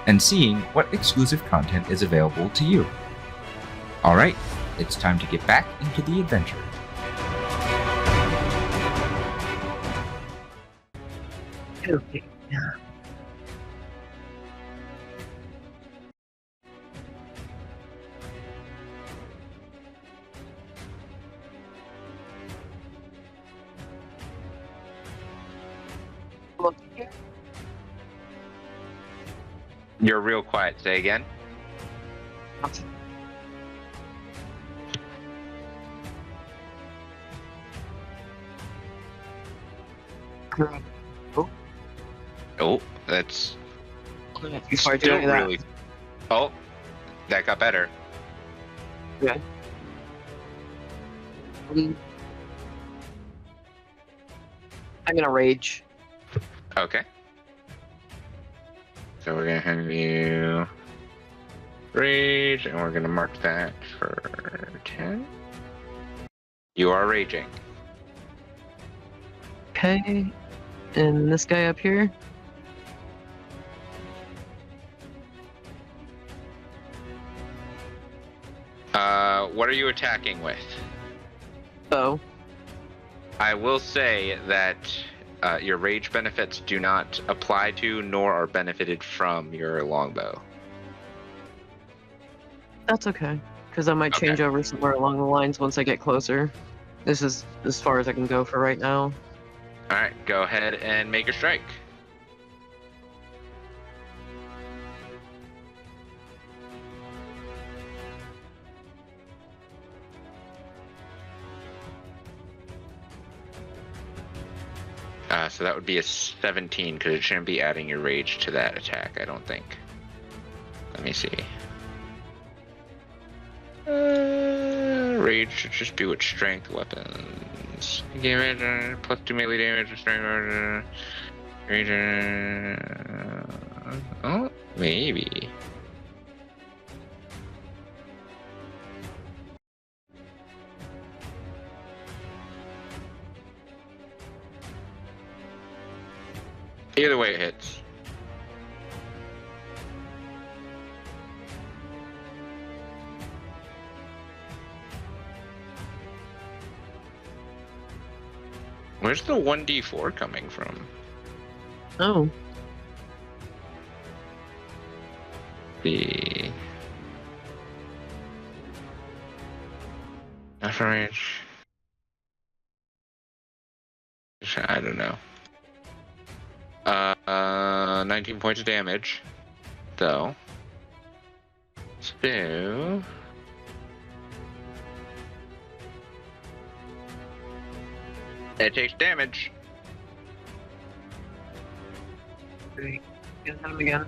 and seeing what exclusive content is available to you. Alright, it's time to get back into the adventure. Okay. Look here. You're real quiet. Say again. Oh, that's Before I do still any of that, really. Oh, that got better. okay. I'm gonna rage. Okay. So we're gonna have you rage, and we're gonna mark that for 10. You are raging. Okay. And this guy up here. What are you attacking with? Oh. I will say that your rage benefits do not apply to nor are benefited from your longbow. That's okay. Because I might Okay. change over somewhere along the lines once I get closer. This is as far as I can go for right now. Alright, go ahead and make your strike. So that would be a 17, because it shouldn't be adding your rage to that attack, I don't think. Let me see. Rage should just be with strength weapons. Damage, plus 2 melee damage, strength, rage, oh, maybe. Either way, it hits. Where's the 1d4 coming from? Oh. The natural range. I don't know. 19 points of damage, though. So it takes damage. Great. Get him again.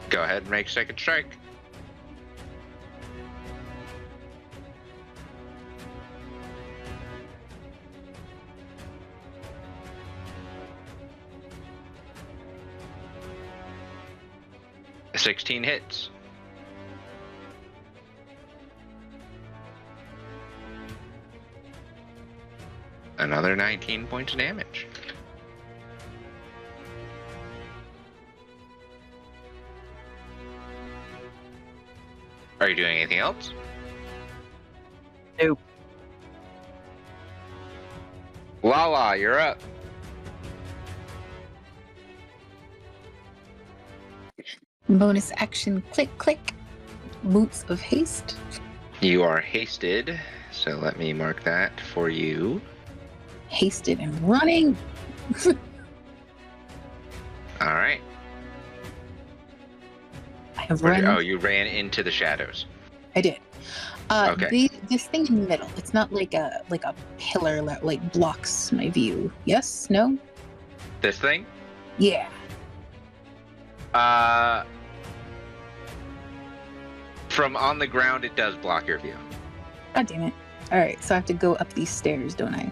Go ahead and make second strike. A 16 hits. Another 19 points of damage. Are you doing anything else? Nope. Lala, you're up. Bonus action, click, click. Boots of haste. You are hasted, so let me mark that for you. Hasted and running. All right. I have Where run. oh, you ran into the shadows. I did. Okay. This thing in the middle. It's not like a pillar that like blocks my view. Yes? No? This thing? Yeah. From on the ground, it does block your view. God damn it. All right, so I have to go up these stairs, don't I?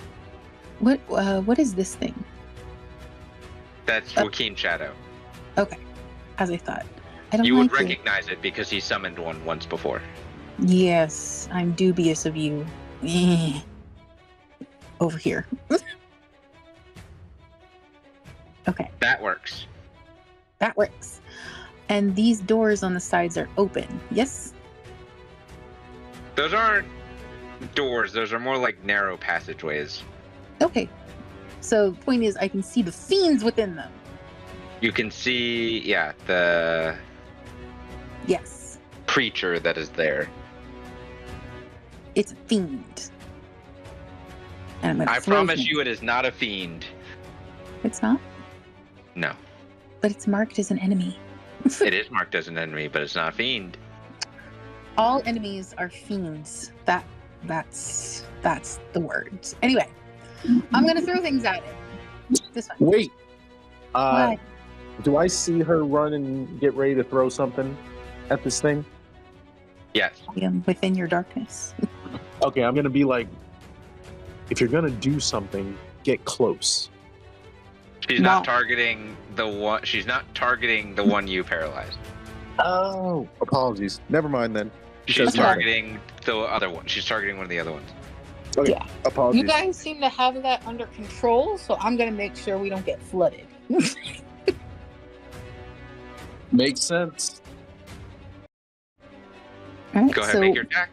What is this thing? That's Joaquin's shadow. Okay, as I thought. I don't You like would it. recognize it because he summoned one once before. Yes, I'm dubious of you. Over here. Okay, That works. that works. And these doors on the sides are open. Yes? Those aren't doors. Those are more like narrow passageways. Okay. So the point is I can see the fiends within them. You can see, yeah, the Yes. creature that is there. It's a fiend. And I'm gonna I throw promise things. you it is not a fiend. It's not, No. but it's marked as an enemy. It is marked as an enemy, but it's not a fiend. All enemies are fiends. That's the words. Anyway, I'm gonna throw things at it. This one. Wait. What? Do I see her run and get ready to throw something at this thing? Yes. I am within your darkness. Okay, I'm gonna be like, if you're gonna do something, get close. She's not No. targeting the one. She's not targeting the one you paralyzed. Oh, apologies. Never mind then. She's Okay. targeting the other one. She's targeting one of the other ones. Okay, Yeah. apologies. You guys seem to have that under control, so I'm gonna make sure we don't get flooded. Makes sense. All right, Go ahead, so make your attack.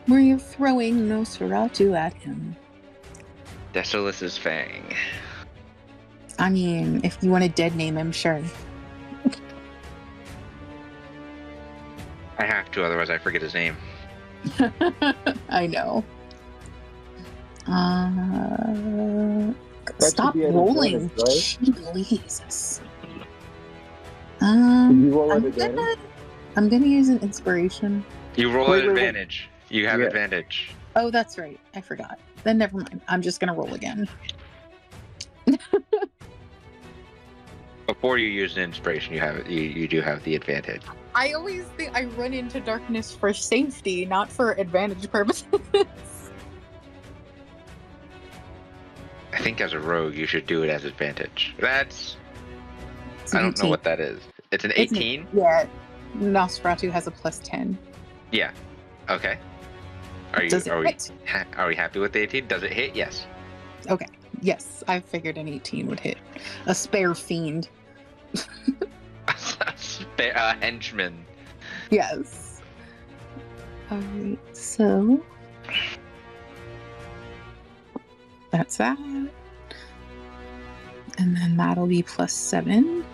we're throwing Nosferatu at him. Decilus's Fang. I mean, if you want a dead name, I'm sure. I have to, otherwise I forget his name. I know. That Stop should be an rolling. advantage, right? Jesus. Did you roll I'm it again? gonna use an inspiration. You roll Wait, at wait, wait. advantage. You have Yeah. advantage. Oh, that's right. I forgot. Then never mind. I'm just gonna roll again. Before you use an inspiration, you do have the advantage. I always think I run into darkness for safety, not for advantage purposes. I think as a rogue, you should do it as advantage. That's It's I an don't know 18. what that is. It's an It's an- 18. Yeah. Nosferatu has a plus 10. Yeah. Okay. Does it hit? Are we happy with the 18? Does it hit? Yes. Okay. Yes, I figured an 18 would hit. A spare fiend. Henchman. Yes. Alright, so that's that. And then that'll be plus 7.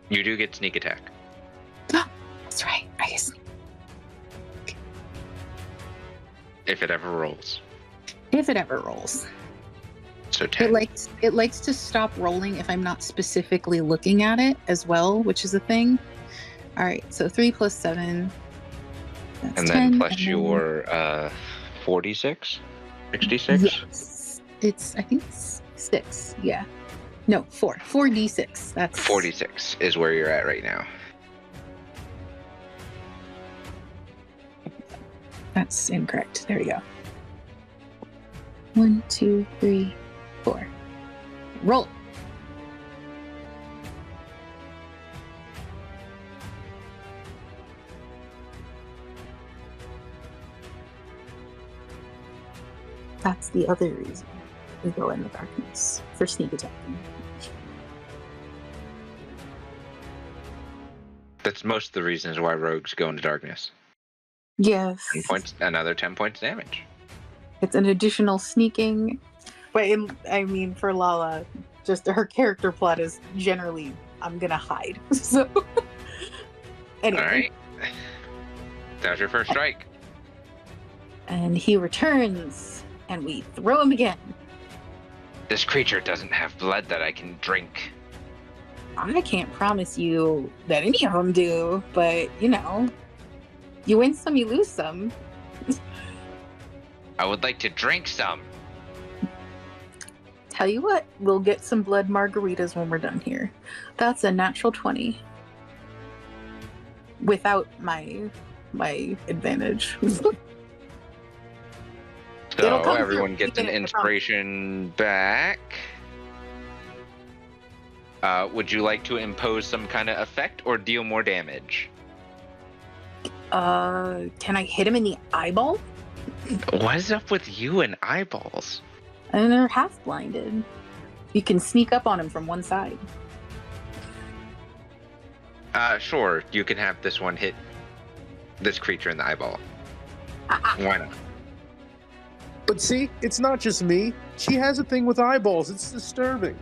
You do get sneak attack. That's right. I guess. If it ever rolls. If it ever rolls. So 10. It likes to stop rolling if I'm not specifically looking at it as well, which is a thing. Alright, so 3 plus 7. That's and 10, then plus and then- your 46? 66? Yes. I think it's 6. Yeah. No, 4. 4d6. That's 46 is where you're at right now. That's incorrect. There we go. 1, 2, 3, 4. Roll. That's the other reason we go in the darkness for sneak attacking. That's most of the reasons why rogues go into darkness. Yes. 10 points, another 10 points damage. It's an additional sneaking. But I mean, for Lala, just her character plot is generally, I'm gonna hide. So, anyway. All right. That was your first strike. And he returns, and we throw him again. This creature doesn't have blood that I can drink. I can't promise you that any of them do, but you know, you win some, you lose some. I would like to drink some. Tell you what, we'll get some blood margaritas when we're done here. That's a natural 20. Without my advantage. It'll So come everyone through. gets an inspiration back. Would you like to impose some kind of effect or deal more damage? Can I hit him in the eyeball? What is up with you and eyeballs? And they're half blinded. You can sneak up on him from one side. Sure. You can have this one hit this creature in the eyeball. Why not? But see, it's not just me. She has a thing with eyeballs. It's disturbing.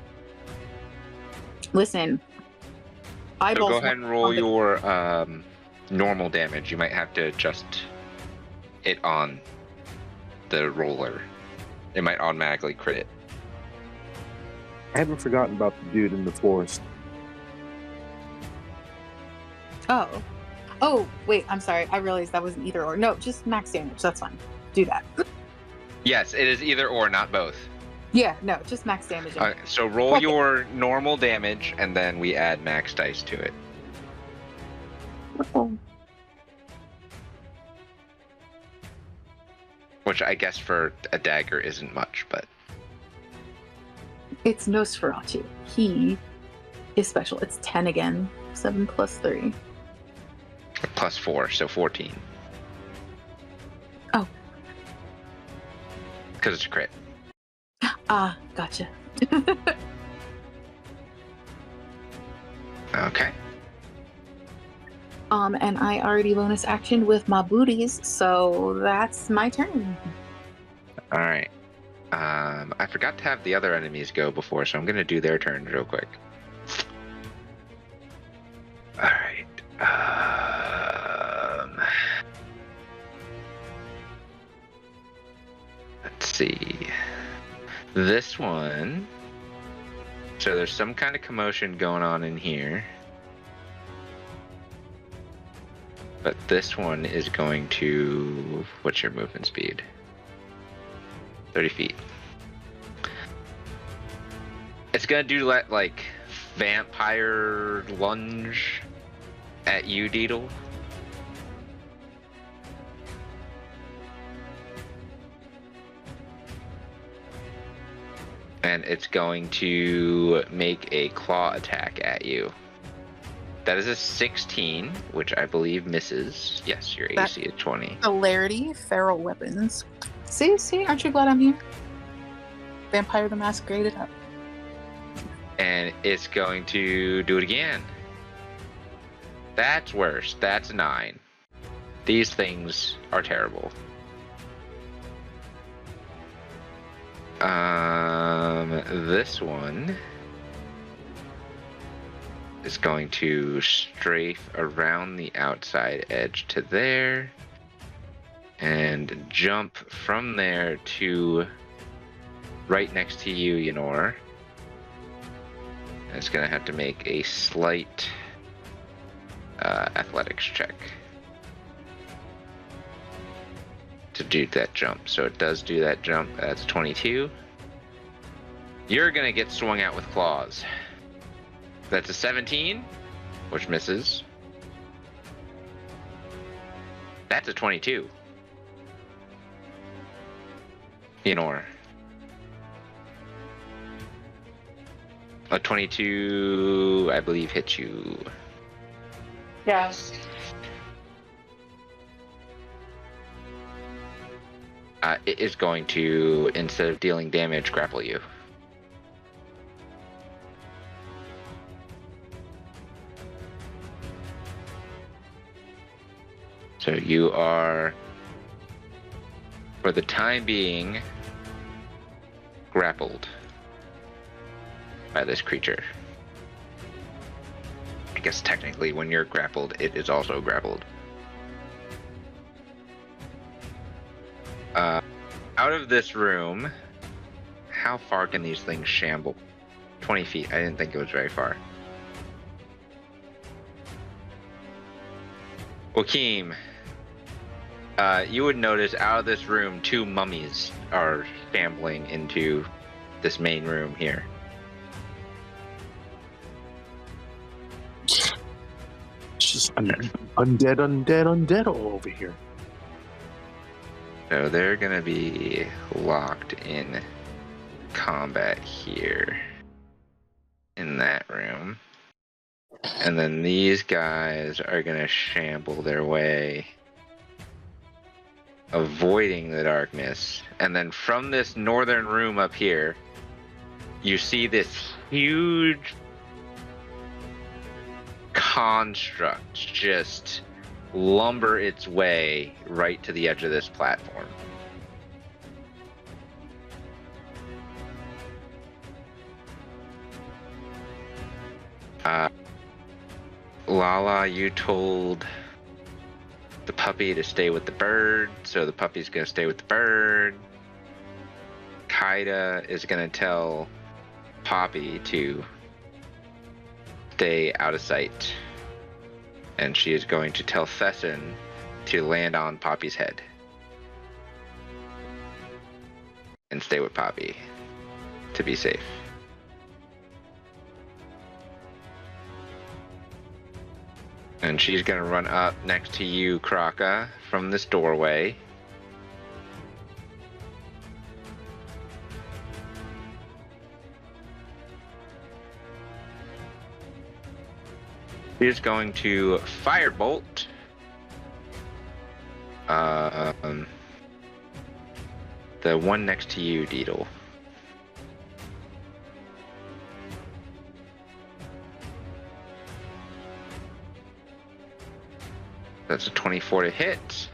Listen, So eyeballs. go ahead and roll your normal damage. You might have to adjust it on the roller. It might automatically crit it. I haven't forgotten about the dude in the forest. Oh, wait, I'm sorry. I realized that wasn't either or. No, just max damage. That's fine. Do that. Yes, it is either or, not both. Yeah, no, just max damage. So roll Okay. your normal damage, and then we add max dice to it. Which I guess for a dagger isn't much, but... It's Nosferatu. He is special. It's 10 again. 7 plus 3. Plus 4, so 14. Oh. Because it's a crit. Ah, gotcha. Okay. And I already bonus action with my booties, so that's my turn. Alright. I forgot to have the other enemies go before, so I'm going to do their turns real quick. Alright. Let's see. This one. So there's some kind of commotion going on in here. But this one is going to... What's your movement speed? 30 feet. It's gonna do like vampire lunge at you, Deedle. And it's going to make a claw attack at you. That is a 16, which I believe misses. Yes, your AC is 20. Hilarity, feral weapons. See, aren't you glad I'm here? Vampire the Masquerade up. And it's going to do it again. That's worse. That's 9. These things are terrible. This one is going to strafe around the outside edge to there and jump from there to right next to you, Yenor. It's going to have to make a slight athletics check to do that jump. So it does do that jump. That's 22. You're going to get swung out with claws. That's a 17, which misses. That's a 22. Yenor. A 22, I believe, hits you. Yes. It is going to, instead of dealing damage, grapple you. So you are, for the time being, grappled by this creature. I guess technically when you're grappled, it is also grappled. Out of this room, how far can these things shamble? 20 feet. I didn't think it was very far. Joaquim, you would notice out of this room, 2 mummies are shambling into this main room here. It's just undead all over here. So they're gonna be locked in combat here in that room. And then these guys are gonna shamble their way, avoiding the darkness. And then from this northern room up here, you see this huge construct just lumber its way right to the edge of this platform. Lala, you told the puppy to stay with the bird, so the puppy's gonna stay with the bird. Kaida is gonna tell Poppy to stay out of sight. And she is going to tell Thesson to land on Poppy's head. And stay with Poppy to be safe. And she's going to run up next to you, Kraka, from this doorway. She's going to firebolt. The one next to you, Deedle. That's a 24 to hit.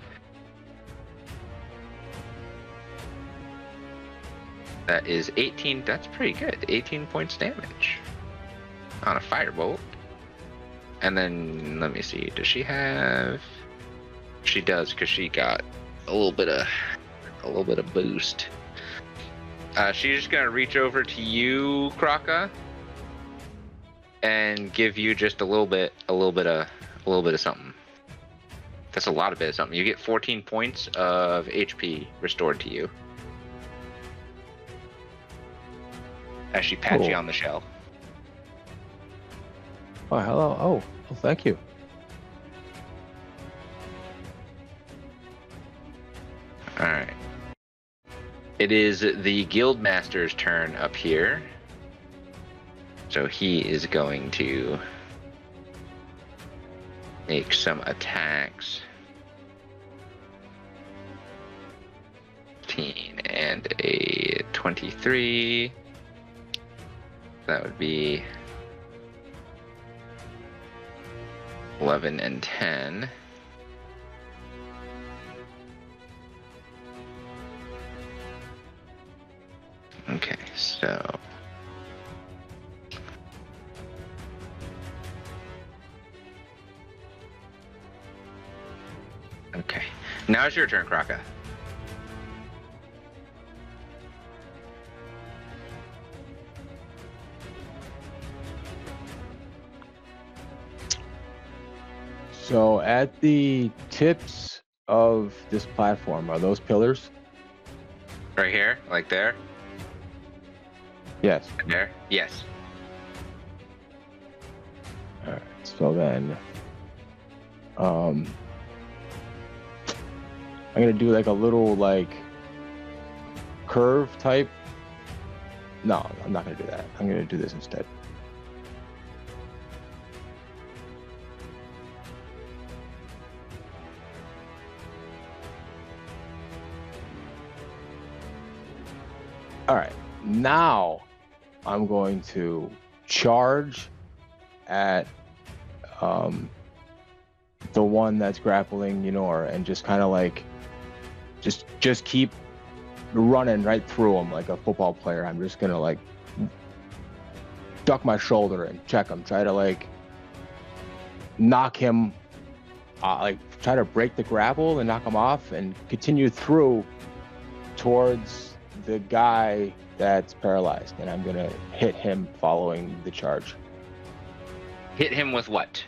That is 18. That's pretty good. 18 points damage on a firebolt. And then let me see. Does she have? She does, because she got a little bit of boost. She's just gonna reach over to you, Kraka, and give you just a little bit of something. That's a lot of bit of something. You get 14 points of HP restored to you as she pats you on the shell. Oh, hello. Oh, thank you. Alright. It is the Guildmaster's turn up here. So he is going to make some attacks. 15 and a 23. That would be 11 and 10. Okay, so okay. Now it's your turn, Kraka. So at the tips of this platform, are those pillars? Right here, like there? Yes. And there? Yes. All right. So then, I'm gonna do like a little curve type. No, I'm not gonna do that. I'm gonna do this instead. All right, now I'm going to charge at the one that's grappling Ynor and just kind of just keep running right through him like a football player. I'm just gonna duck my shoulder and check him, try to knock him, try to break the grapple and knock him off and continue through towards the guy that's paralyzed, and I'm gonna hit him following the charge. Hit him with what?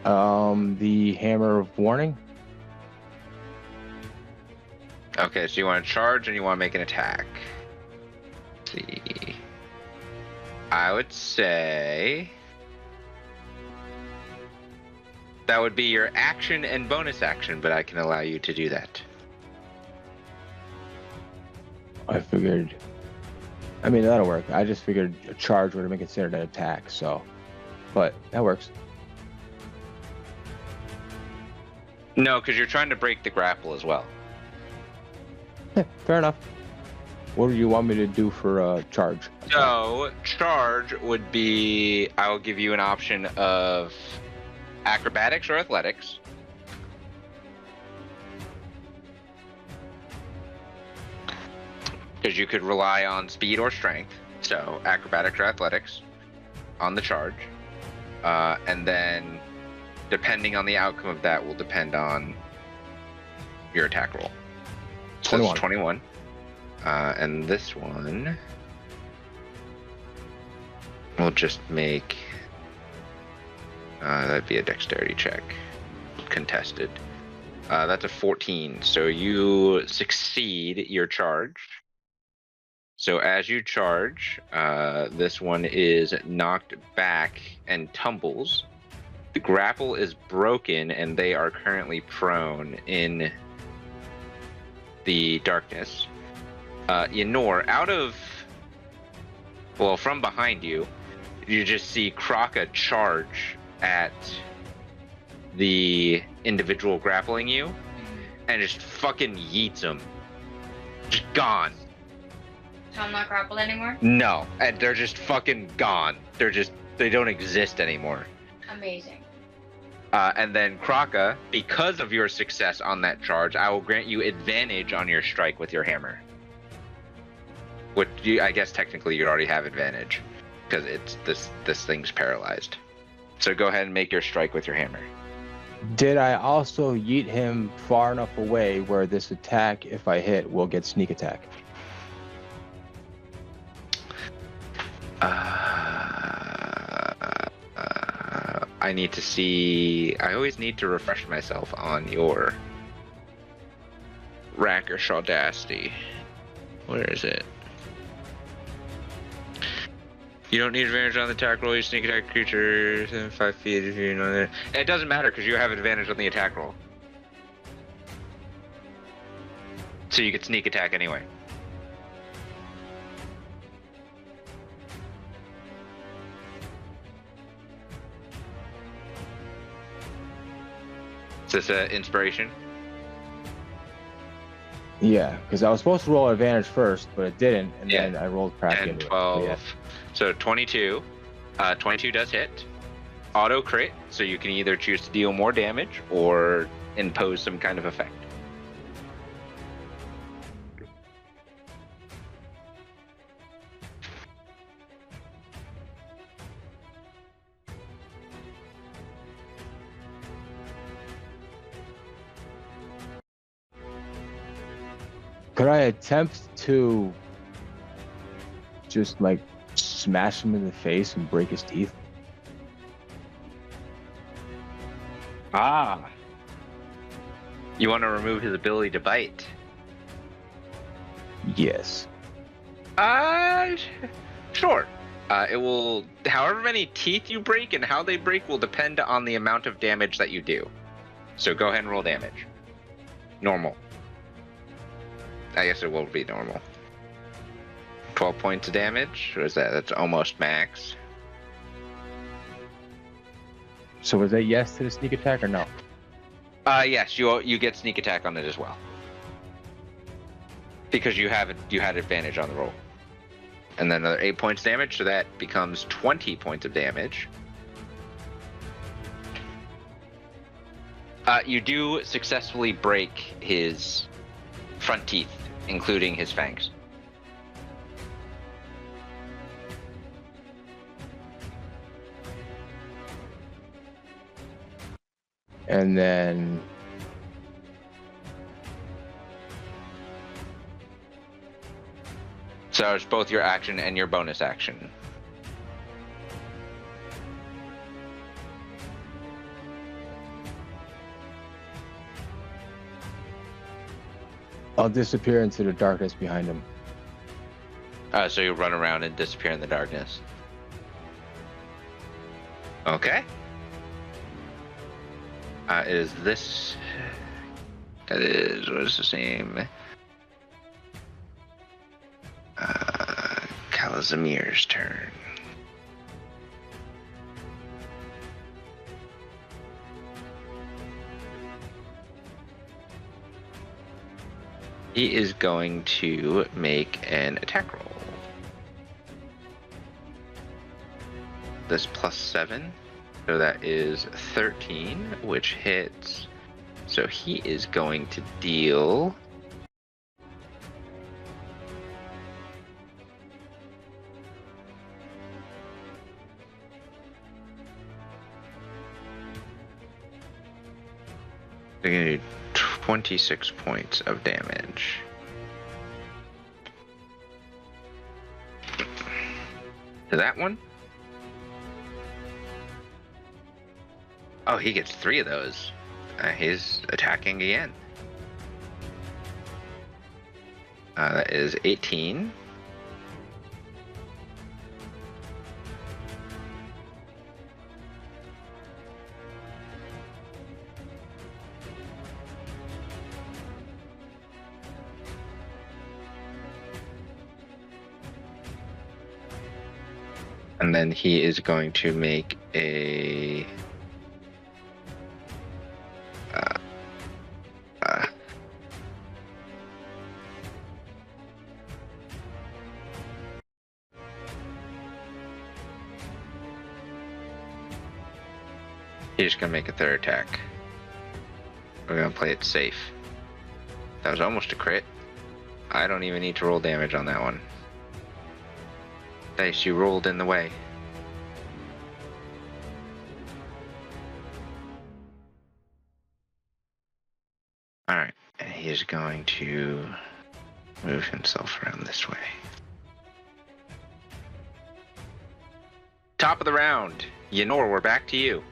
The hammer of warning. Okay, so you want to charge and you want to make an attack. Let's see. I would say that would be your action and bonus action, but I can allow you to do that. I figured. I mean, that'll work. I just figured a charge would have been considered an attack, so. But that works. No, because you're trying to break the grapple as well. Yeah, fair enough. What do you want me to do for charge? So, charge would be, I will give you an option of acrobatics or athletics. Because you could rely on speed or strength. So, acrobatics or athletics on the charge. And then, depending on the outcome of that, will depend on your attack roll. So 21. it's 21. And this one, we'll just make, that'd be a dexterity check, contested. That's a 14, so you succeed your charge. So as you charge, this one is knocked back and tumbles. The grapple is broken and they are currently prone in the darkness. Yenor, from behind you, you just see Kraka charge at the individual grappling you and just fucking yeets him. Just gone. So I'm not grappled anymore? No, and they're just fucking gone. They don't exist anymore. Amazing. And then Kraka, because of your success on that charge, I will grant you advantage on your strike with your hammer. Which I guess technically you already have advantage because it's this thing's paralyzed. So go ahead and make your strike with your hammer. Did I also yeet him far enough away where this attack, if I hit, will get sneak attack? I need to see. I always need to refresh myself on your Rakish Audacity. Where is it? You don't need advantage on the attack roll. You sneak attack creatures within 5 feet if you know that. It doesn't matter because you have advantage on the attack roll. So you could sneak attack anyway. Is this an inspiration? Yeah, because I was supposed to roll advantage first, but it didn't, and Yeah. then I rolled crack 10, into 12. it. Yeah. So 22. 22 does hit. Auto crit, so you can either choose to deal more damage or impose some kind of effect. Could I attempt to just like smash him in the face and break his teeth? Ah. You want to remove his ability to bite? Yes. Sure. It will, however many teeth you break and how they break will depend on the amount of damage that you do. So go ahead and roll damage. Normal. I guess it will be normal. 12 points of damage? What is that? That's almost max. So was that yes to the sneak attack or no? Yes, you get sneak attack on it as well. Because you had advantage on the roll. And then another 8 points damage, so that becomes 20 points of damage. You do successfully break his front teeth, including his fangs. And then So it's both your action and your bonus action. I'll disappear into the darkness behind him. So you run around and disappear in the darkness. Okay. Is this... That is... What is the same? Kalazamir's turn. He is going to make an attack roll. This +7, so that is 13, which hits. So he is going to deal... They're going to do 26 points of damage. To that one. Oh, he gets 3 of those. He's attacking again. That is 18. And then he is going to make a... He's just gonna make a third attack. We're gonna play it safe. That was almost a crit. I don't even need to roll damage on that one. Dice, you rolled in the way. Alright, and he is going to move himself around this way. Top of the round. Yenor, we're back to you.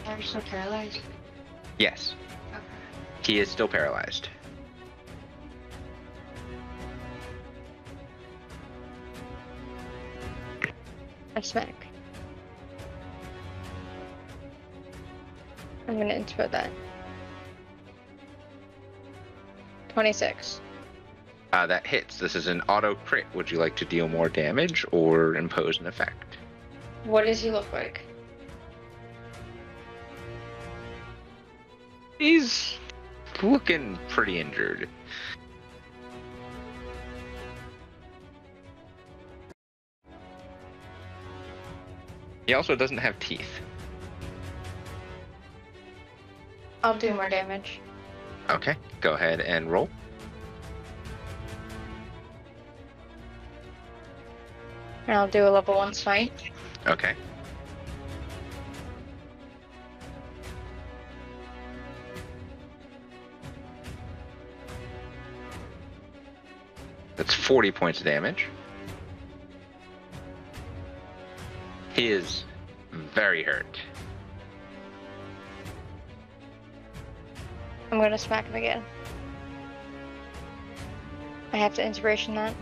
Are you still paralyzed? Yes. Okay. He is still paralyzed. I smack. I'm gonna input that. 26. That hits. This is an auto crit. Would you like to deal more damage or impose an effect? What does he look like? He's looking pretty injured. He also doesn't have teeth. I'll do more damage. Okay, go ahead and roll. And I'll do a level 1 smite. Okay. That's 40 points of damage. He is very hurt. I'm gonna smack him again. I have to inspiration that.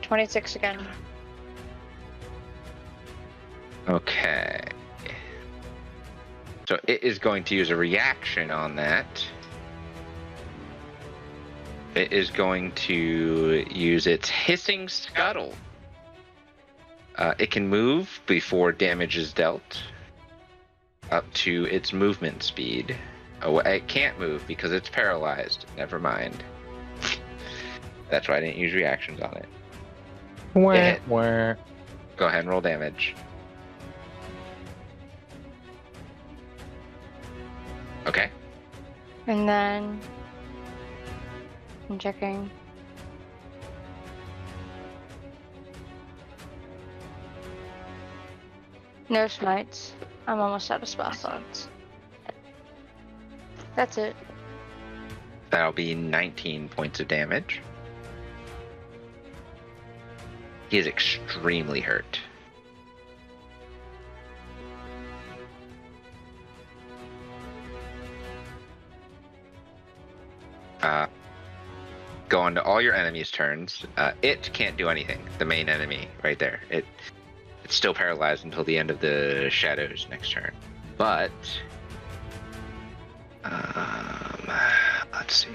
26 again. Okay. So it is going to use a reaction on that. It is going to use its hissing scuttle. It can move before damage is dealt, up to its movement speed. Oh, it can't move because it's paralyzed. Never mind. That's why I didn't use reactions on it. Where? Go ahead and roll damage. Okay. And then I'm checking. No smites. I'm almost out of spell slots. That's it. That'll be 19 points of damage. He is extremely hurt. Go on to all your enemies' turns. It can't do anything. The main enemy right there. It's still paralyzed until the end of the shadows next turn. But let's see.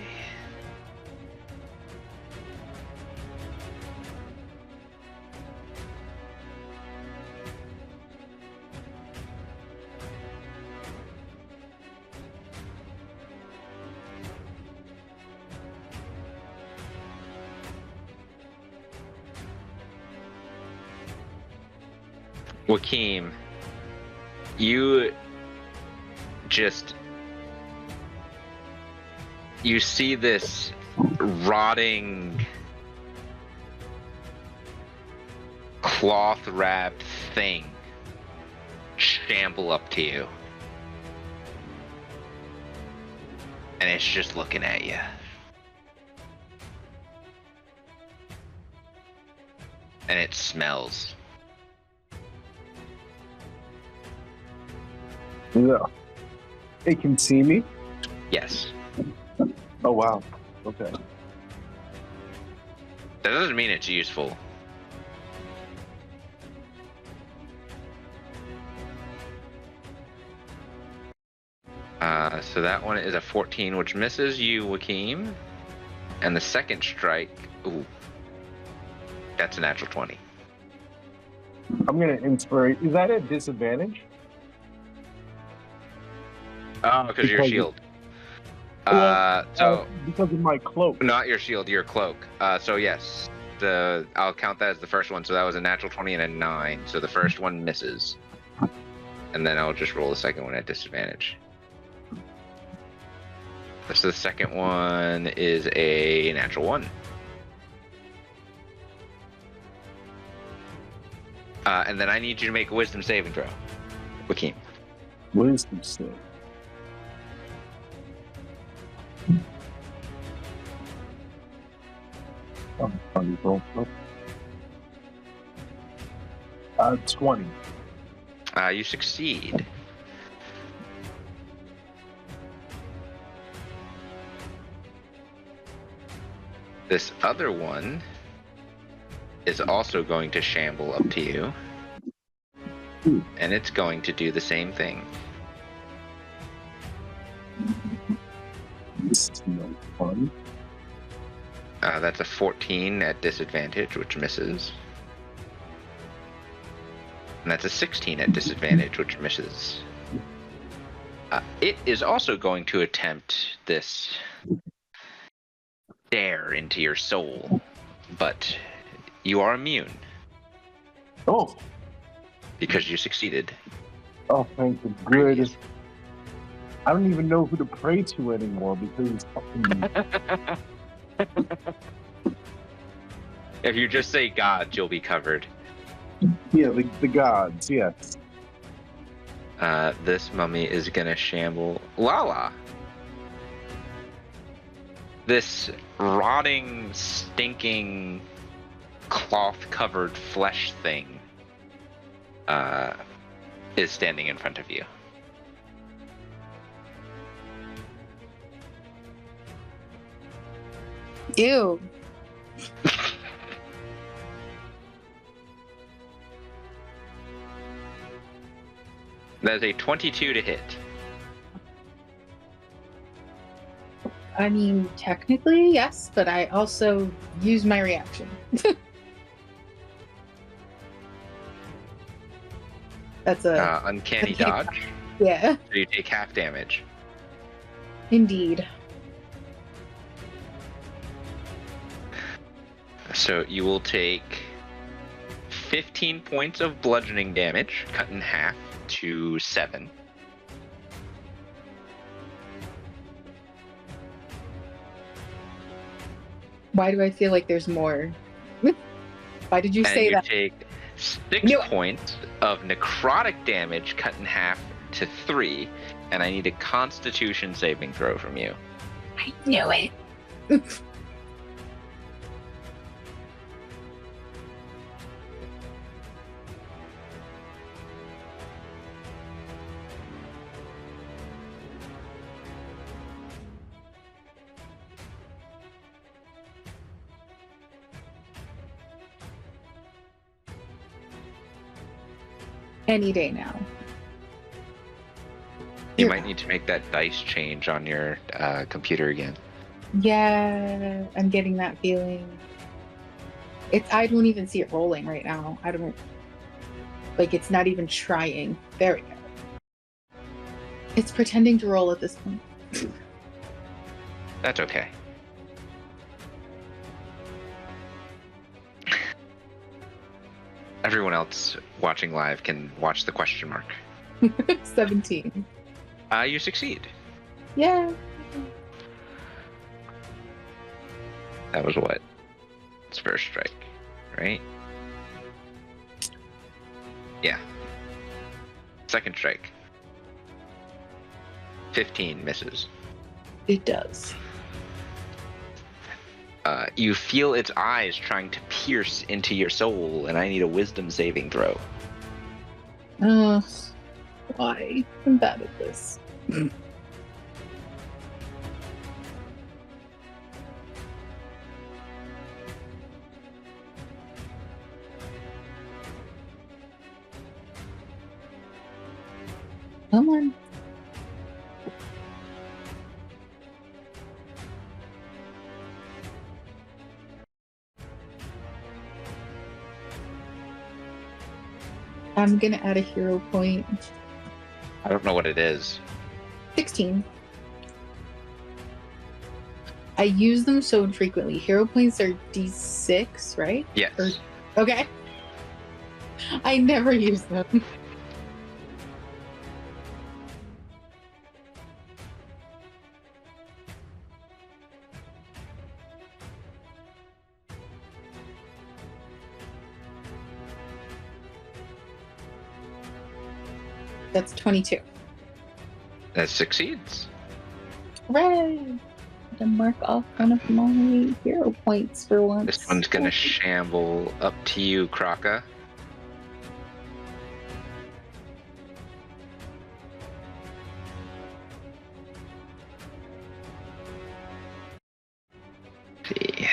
Joaquim, you see this rotting cloth wrapped thing shamble up to you, and it's just looking at you. And it smells. Yeah. It can see me? Yes. Oh, wow. Okay. That doesn't mean it's useful. So that one is a 14, which misses you, Joaquim. And the second strike, ooh, that's a natural 20. I'm going to inspire. Is that at disadvantage? Oh, because your shield. Because of my cloak. Not your shield, your cloak. So yes, I'll count that as the first one. So that was a natural 20 and a 9. So the first one misses, and then I'll just roll the second one at disadvantage. So the second one is a natural 1. And then I need you to make a wisdom saving throw, Joaquim. Wisdom save. Oh, 20. You succeed. This other one is also going to shamble up to you. And it's going to do the same thing. This is no fun. That's a 14 at disadvantage, which misses. And that's a 16 at disadvantage, which misses. It is also going to attempt this stare into your soul, but you are immune. Oh. Because you succeeded. Oh, thank you. Good. I don't even know who to pray to anymore because it's fucking... If you just say gods, you'll be covered. Yeah, the gods, yes. This mummy is gonna shamble. Lala! This rotting, stinking, cloth-covered flesh thing is standing in front of you. Ew. That is a 22 to hit. I mean, technically, yes, but I also use my reaction. That's a uncanny dodge. Yeah. So you take half damage. Indeed. So you will take 15 points of bludgeoning damage, cut in half to 7. Why do I feel like there's more? Why did you say that? You take 6 Knew it. points of necrotic damage cut in half to 3, and I need a Constitution saving throw from you. I knew it. Any day now. You You're might right. need to make that dice change on your computer again. Yeah, I'm getting that feeling. I don't even see it rolling right now. I don't like it's not even trying. There we go. It's pretending to roll at this point. That's okay. Everyone else watching live can watch the question mark. 17. You succeed. Yeah. That was what? It's first strike, right? Yeah. Second strike. 15 misses. It does. You feel its eyes trying to pierce into your soul, and I need a wisdom saving throw. Why? I'm bad at this. Come on. I'm gonna add a hero point. I don't know what it is. 16. I use them so infrequently. Hero points are D6, right? Yes. Okay. I never use them. That's 22. That succeeds. Hooray! To mark off one of my hero points for once. This one's gonna shamble up to you, Kraka. See.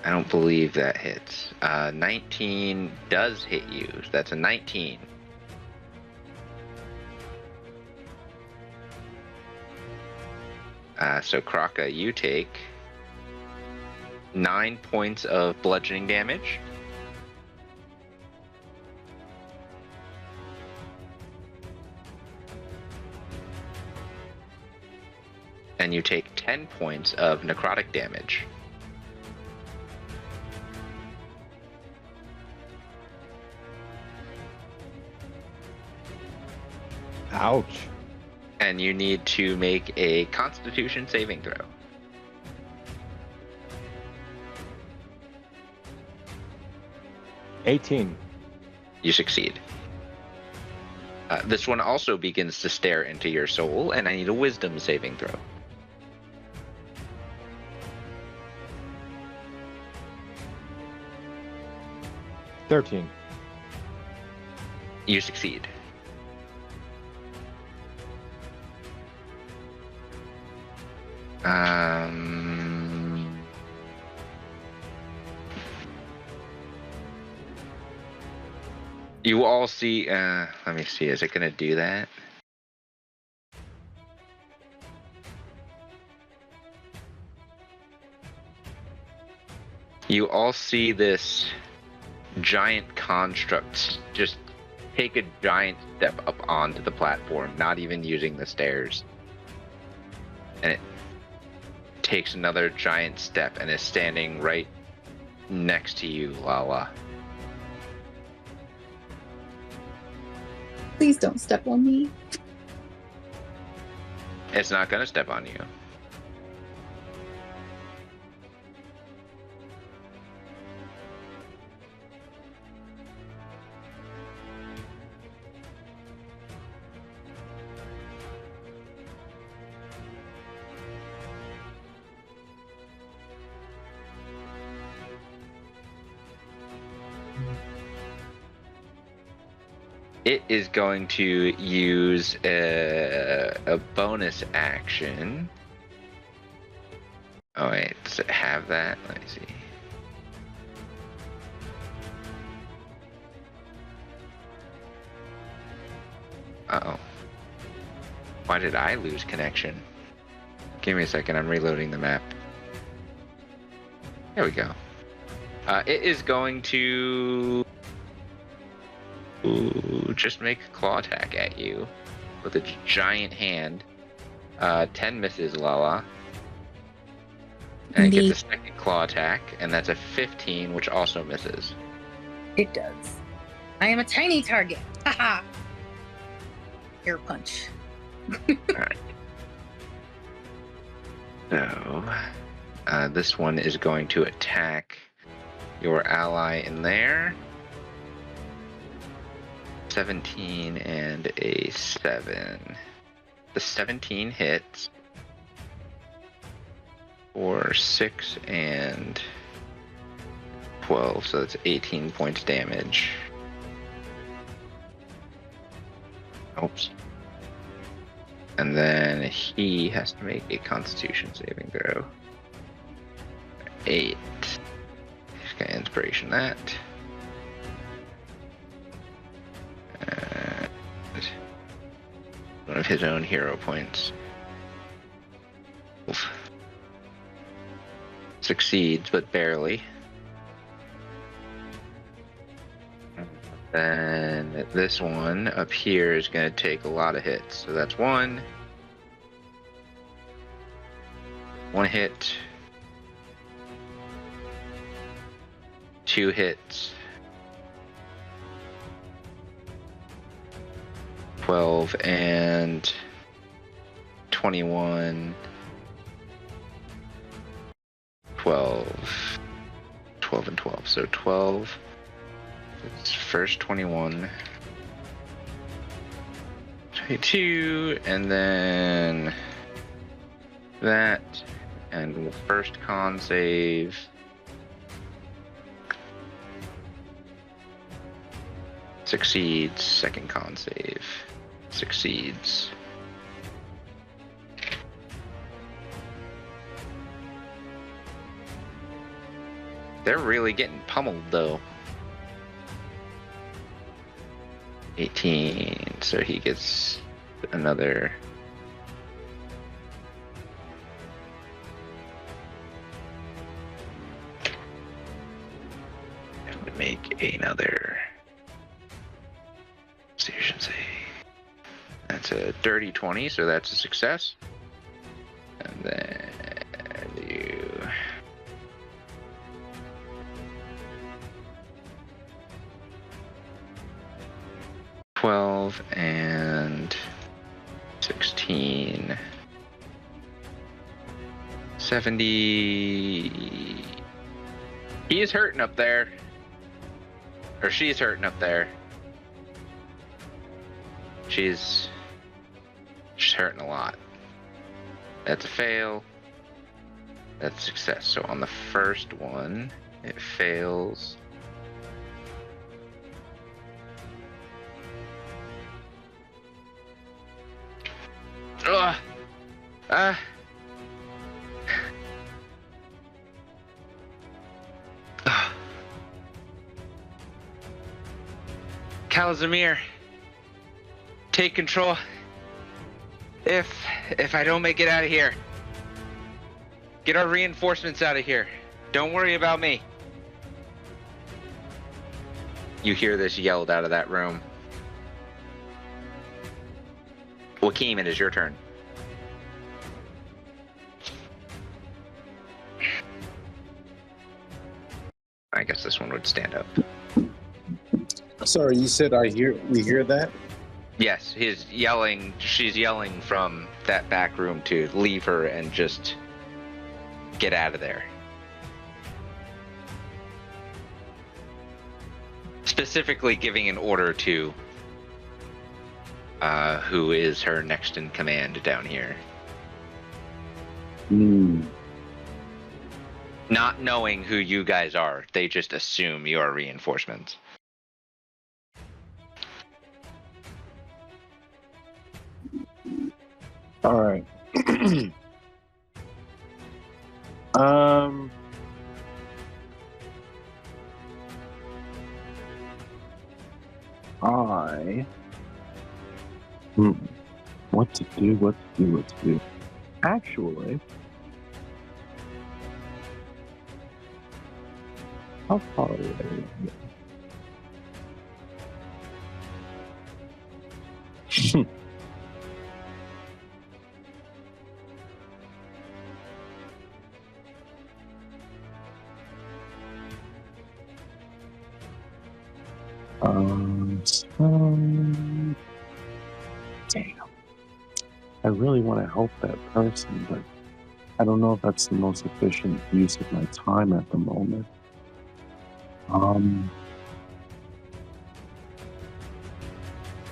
I don't believe that hits. 19 does hit you. That's a 19. So Kraka, you take 9 points of bludgeoning damage. And you take 10 points of necrotic damage. Ouch. And you need to make a Constitution saving throw. $18. You succeed. This one also begins to stare into your soul, and I need a Wisdom saving throw. $13. You succeed. You all see, let me see, is it gonna do that? You all see this giant construct just take a giant step up onto the platform, not even using the stairs. And it takes another giant step and is standing right next to you, Lala. Please don't step on me. It's not gonna step on you. It is going to use a bonus action. Oh wait, does it have that? Let me see. Uh-oh. Why did I lose connection? Give me a second, I'm reloading the map. There we go. It is going to just make a claw attack at you with its giant hand. 10 misses, Lala. And it gets a second claw attack, and that's a 15, which also misses. It does. I am a tiny target. Haha. Air punch. Alright. So, this one is going to attack your ally in there. 17 and a 7. The 17 hits for 6 and 12, so that's 18 points damage. Oops. And then he has to make a Constitution saving throw. 8. He's got inspiration that. One of his own hero points. Oof. Succeeds, but barely. Then this one up here is going to take a lot of hits. So that's 1. 1 hit. 2 hits. 12 and 21. 12. 12 and 12. So 12. It's first 21. 22. And then that. And first con save. Succeeds. Second con save. Succeeds. They're really getting pummeled though. 18, so he gets another. I'm gonna make another Constitution save. That's a dirty 20, so that's a success. And then you. And 16. 70. He is hurting up there. Or she's hurting up there. She's hurting a lot. That's a fail. That's a success. So on the first one, it fails. Ugh. Kalazamir, take control. If I don't make it out of here, get our reinforcements out of here. Don't worry about me. You hear this yelled out of that room. Joaquin, it is your turn. I guess this one would stand up. Sorry, you said we hear that? Yes, she's yelling from that back room to leave her and just get out of there. Specifically giving an order to who is her next in command down here. Not knowing who you guys are, they just assume you are reinforcements. All right. What to do? Actually, how far away are we? Damn. I really want to help that person, but I don't know if that's the most efficient use of my time at the moment.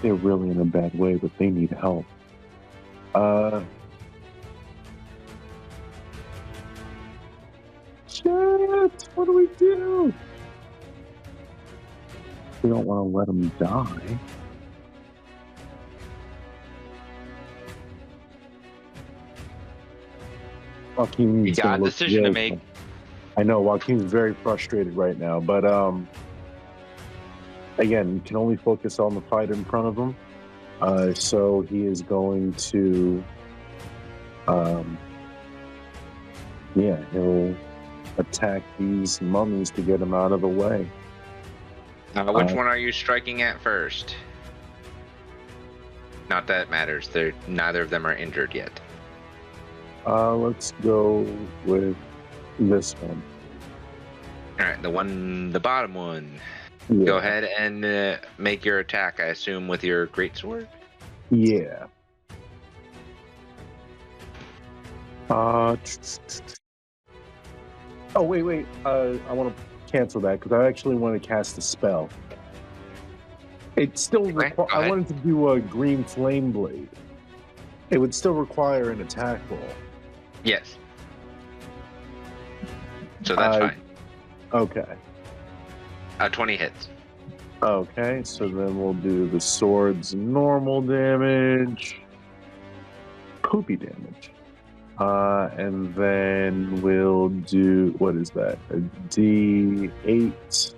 They're really in a bad way, but they need help. Shit! What do we do? We don't want to let them die. Joaquin, You got a decision to make. I know Joaquin's very frustrated right now, but again, you can only focus on the fight in front of him. So he is going to, he'll attack these mummies to get them out of the way. Which one are you striking at first? Not that it matters. Neither of them are injured yet. Let's go with this one. All right, the bottom one. Yeah. Go ahead and make your attack. I assume with your greatsword. Yeah. Oh wait. I want to cancel that because I actually want to cast a spell. It still I wanted to do a green flame blade. It would still require an attack roll. Yes. So that's fine. Okay. 20 hits. Okay, so then we'll do the sword's normal damage, poopy damage. And then we'll do, what is that? A D8.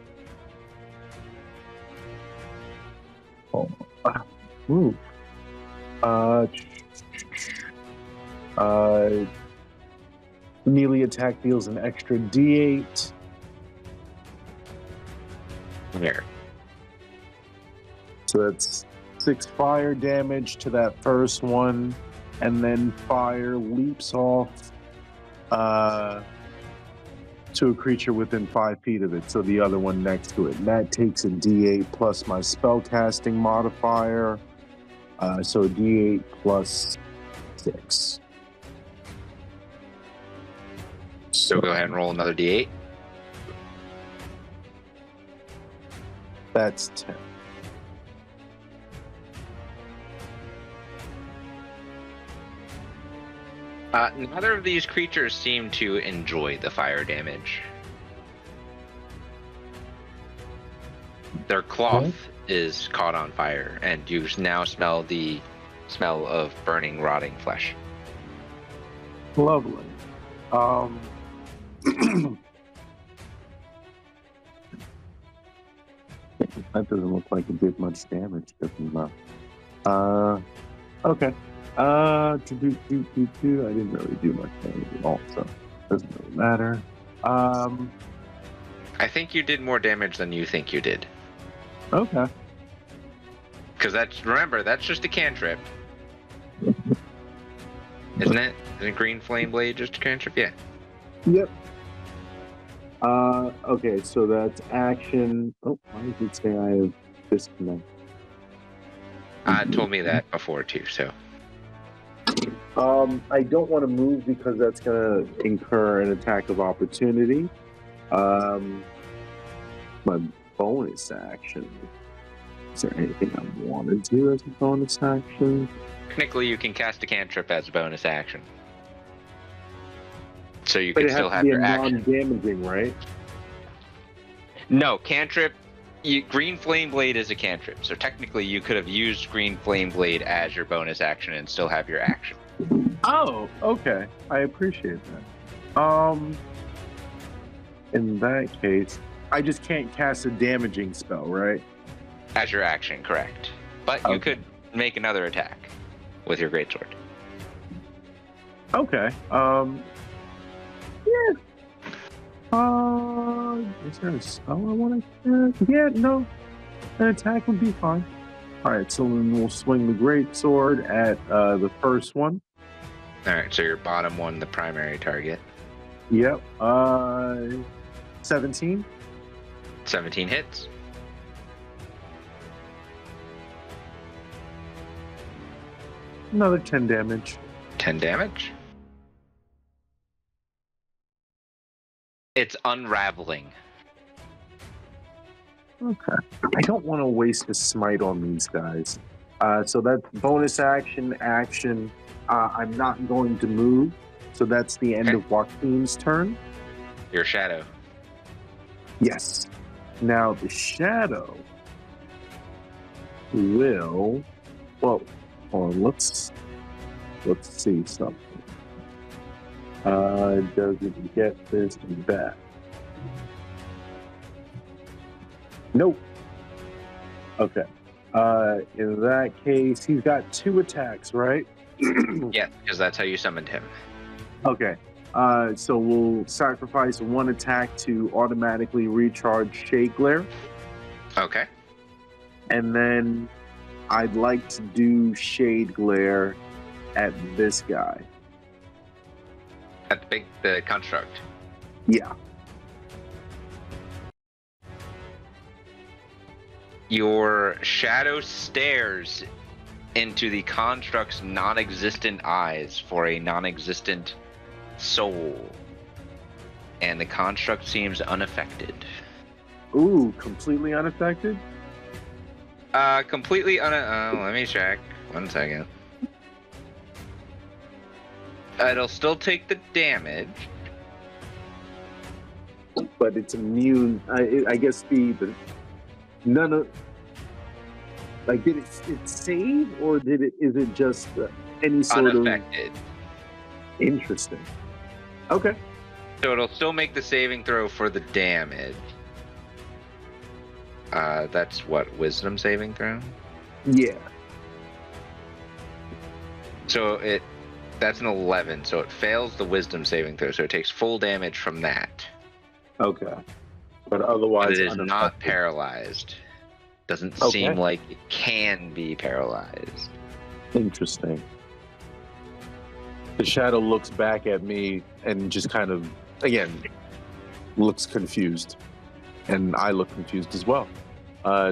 Ooh. Melee attack deals an extra D8. Here. So that's 6 fire damage to that first one, and then fire leaps off to a creature within 5 feet of it, so the other one next to it. And that takes a D8 plus my spellcasting modifier, so a D8 plus 6. So go ahead and roll another D8. That's 10. Neither of these creatures seem to enjoy the fire damage. Their cloth is caught on fire, and you now smell the smell of burning, rotting flesh. Lovely. That doesn't look like it did much damage. Okay. I didn't really do much damage at all, so it doesn't really matter. I think you did more damage than you think you did. Okay. Because that's just a cantrip. Isn't it? Isn't Green Flame Blade just a cantrip? Yeah. Yep. Okay, so that's action. Oh, why did it say I have disconnect? Told me that before too, so. I don't want to move because that's going to incur an attack of opportunity. My bonus action. Is there anything I want to do as a bonus action? Technically, you can cast a cantrip as a bonus action. So you But can it still has to have be your a action. non-damaging, right? No, cantrip. Green Flame Blade is a cantrip, so technically you could have used Green Flame Blade as your bonus action and still have your action. Oh, okay. I appreciate that. In that case, I just can't cast a damaging spell, right? As your action, correct. But you Okay. could make another attack with your greatsword. Okay. Yeah. Is there a spell I want to cast? Yeah, no. An attack would be fine. All right, so then we'll swing the great sword at the first one. All right, so your bottom one, the primary target. Yep. 17. 17 hits. Another 10 damage. 10 damage. It's unraveling. Okay. I don't want to waste a smite on these guys. So that's bonus action. I'm not going to move. So that's the end Okay. of Joaquin's turn. Your shadow. Yes. Now the shadow will. Well, hold on. Let's see something. Does it get this back? Nope. Okay. In that case, he's got 2 attacks, right? Yeah, because that's how you summoned him. Okay. So we'll sacrifice 1 attack to automatically recharge Shade Glare. Okay. And then I'd like to do Shade Glare at this guy. At the construct. Yeah. Your shadow stares into the construct's non-existent eyes for a non-existent soul. And the construct seems unaffected. Ooh, completely unaffected? Completely let me check. 1 second. It'll still take the damage. But it's immune. I guess the none of. Like, did it save, or is it just any sort Unaffected. of interesting? Okay. So it'll still make the saving throw for the damage. That's what, wisdom saving throw? Yeah. So that's an 11, so it fails the wisdom saving throw, so it takes full damage from that. Okay. But otherwise, But it is unaffected. not paralyzed. Doesn't seem like it can be paralyzed. Interesting. The shadow looks back at me and just kind of, again, looks confused. And I look confused as well.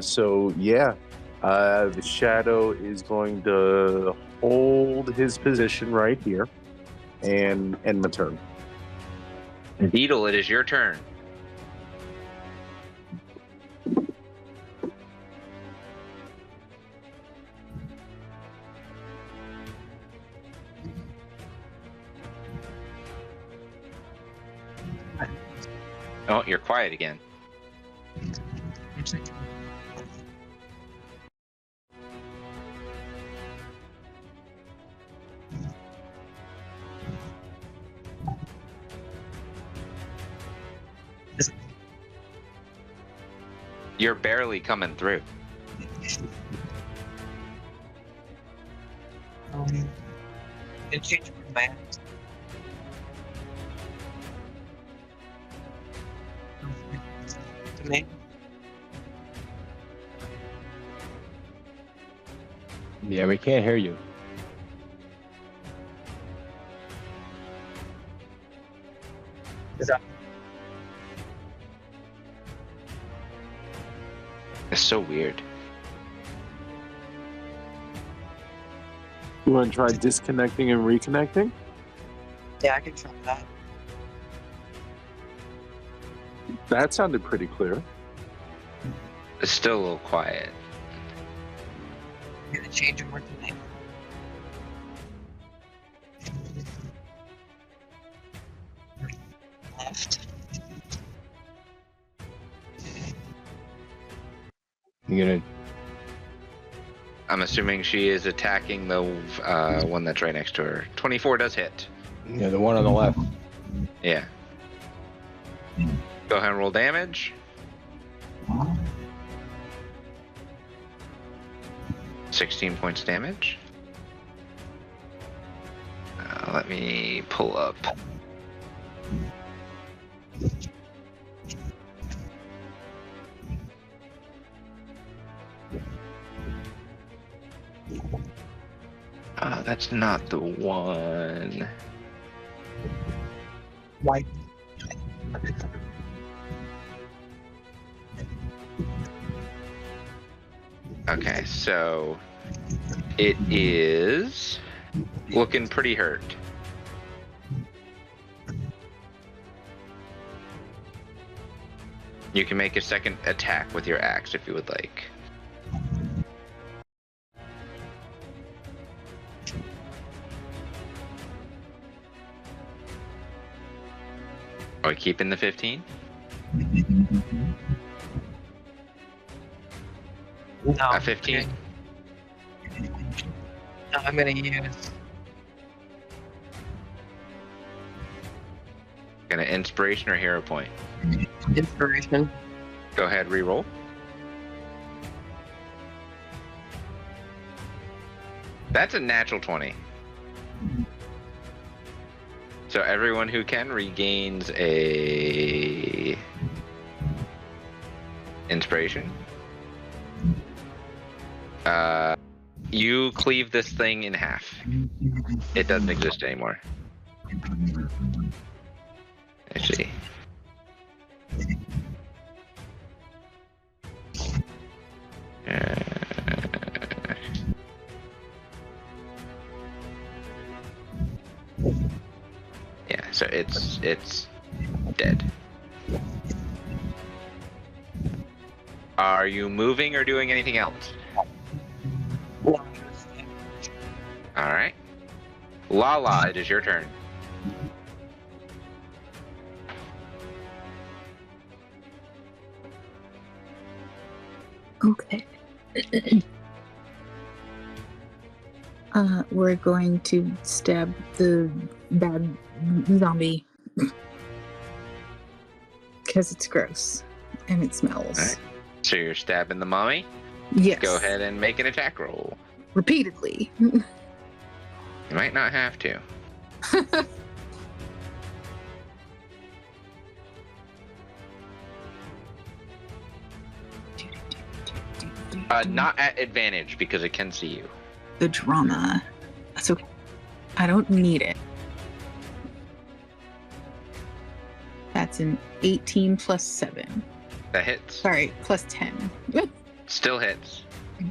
So, yeah, the shadow is going to hold his position right here and end my turn. Beetle, it is your turn. Oh, you're quiet again. You're barely coming through. It changed my mind. To me. Yeah, we can't hear you. Is that It's so weird. You want to try disconnecting and reconnecting? yeah, I can try that. That sounded pretty clear. It's still a little quiet. I'm gonna change it more to me. Left. You're gonna. I'm assuming she is attacking the one that's right next to her. 24 does hit. Yeah, the one on the left. Yeah. Go ahead and roll damage. 16 points damage. Let me pull up. That's not the one. Why? Okay, so it is looking pretty hurt. You can make a second attack with your axe if you would like. Are we keeping the 15? No. 15? No, I'm gonna use. Gonna inspiration or hero point? Inspiration. Go ahead, re-roll. That's a natural 20. So everyone who can regains a inspiration. You cleave this thing in half. It doesn't exist anymore. Let's see. Yeah, so it's dead. Are you moving or doing anything else? All right. Lala, it is your turn. Okay. We're going to stab the bad zombie because it's gross and it smells. All right. So you're stabbing the mommy? Yes. Go ahead and make an attack roll. Repeatedly. You might not have to. Not at advantage because it can see you. The drama. That's okay. I don't need it. That's an 18 plus 7. That hits. Sorry, plus 10. Still hits.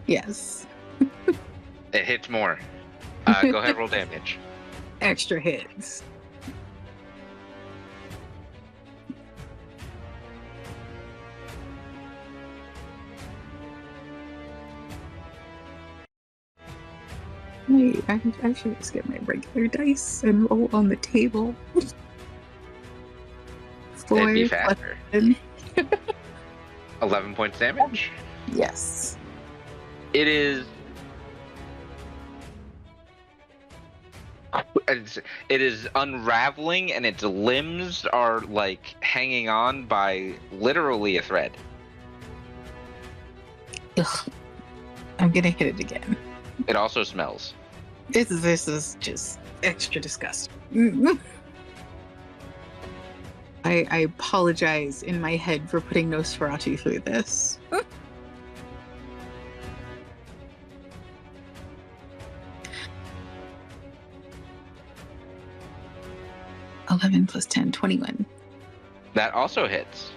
Yes. It hits more. Go ahead, roll damage. Extra hits. Wait, I should just get my regular dice and roll on the table. It'd be faster. 11 points damage. Yes. It is unraveling, and its limbs are like hanging on by literally a thread. Ugh. I'm gonna hit it again. It also smells. This is just extra disgusting. I apologize in my head for putting Nosferatu through this. 11 plus 10, 21. That also hits.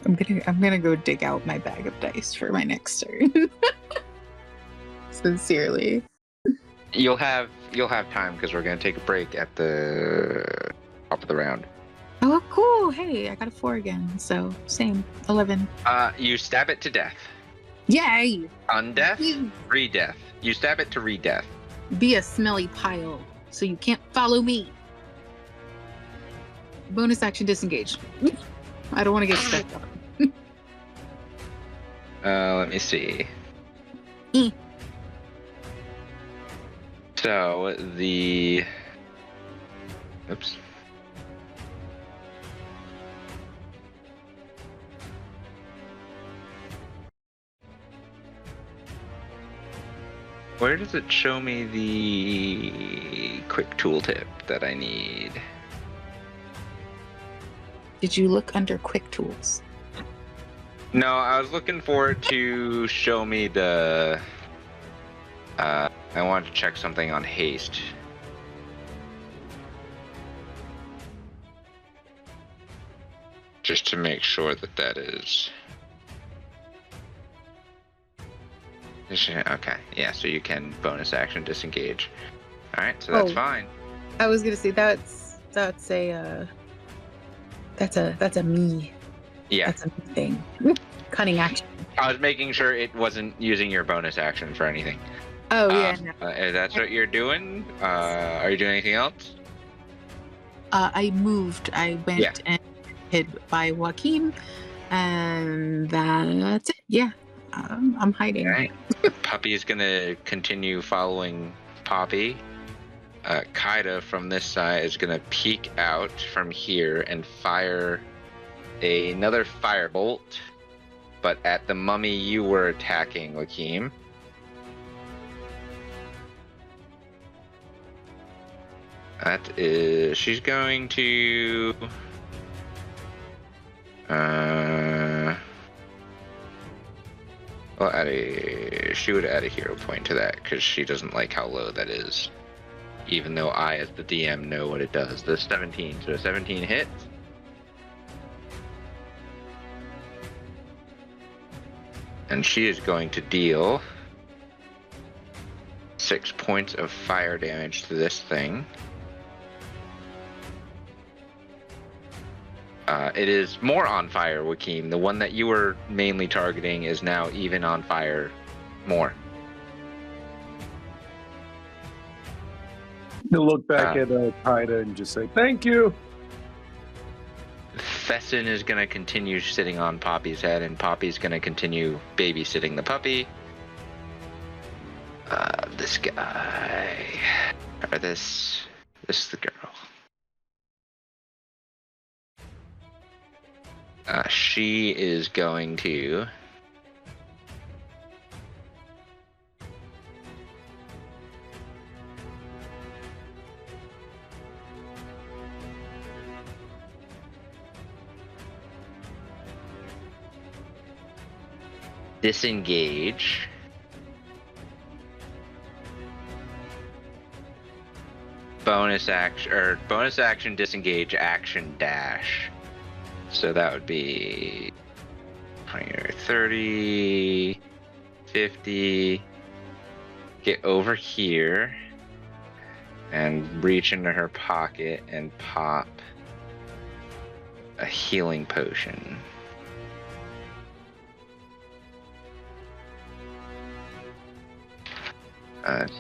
I'm gonna go dig out my bag of dice for my next turn. Sincerely. You'll have time because we're gonna take a break at the top of the round. Oh, cool! Hey, I got a 4 again, so same. 11. You stab it to death. Yay! Undeath, re-death. You stab it to re-death. Be a smelly pile, so you can't follow me. bonus action disengage. I don't want to get stepped on. Let me see. So the oops. Where does it show me the quick tooltip that I need? Did you look under quick tools? No, I was looking for it to show me the. I wanted to check something on haste. Just to make sure that that is. Okay, yeah, so you can bonus action disengage. Alright, so that's fine. I was gonna say that's a me. Yeah. That's a me thing. Cunning action. I was making sure it wasn't using your bonus action for anything. Oh yeah. No. If that's what you're doing, are you doing anything else? I moved. I went and hid by Joaquin, and that's it. Yeah. I'm hiding. All right. Puppy is gonna continue following Poppy. Kaida from this side is gonna peek out from here and fire another firebolt, but at the mummy you were attacking, Lakeem. That is, she's going to. Well, she would add a hero point to that because she doesn't like how low that is. Even though I, as the DM, know what it does. The 17, so 17 hits. And she is going to deal 6 points of fire damage to this thing. It is more on fire, Joaquin. The one that you were mainly targeting is now even on fire more. He'll look back at Kaida and just say, "Thank you." Fessin is going to continue sitting on Poppy's head, and Poppy's going to continue babysitting the puppy. This guy, or this is the girl. She is going to disengage. Bonus action disengage, action dash. So that would be 20 or 30, 50. Get over here and reach into her pocket and pop a healing potion.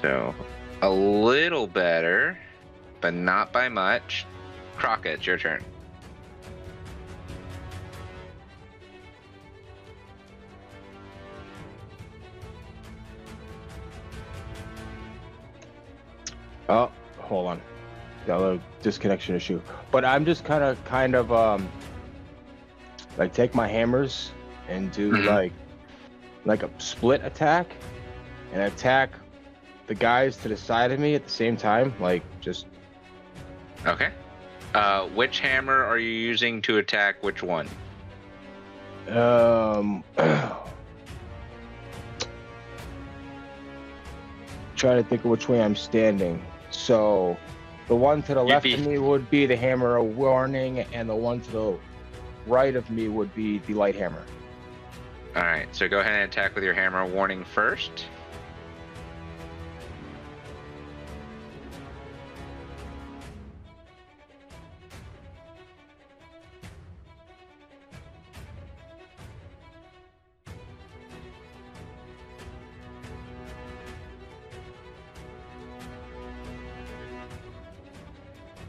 So a little better, but not by much. Crockett, it's your turn. Oh, hold on. Got a little disconnection issue. But I'm just kind of like take my hammers and do like a split attack and attack the guys to the side of me at the same time, like just. Okay. Which hammer are you using to attack which one? Try to think of which way I'm standing. So the one to the left of me would be the hammer of warning, and the one to the right of me would be the light hammer. All right, so go ahead and attack with your hammer of warning first.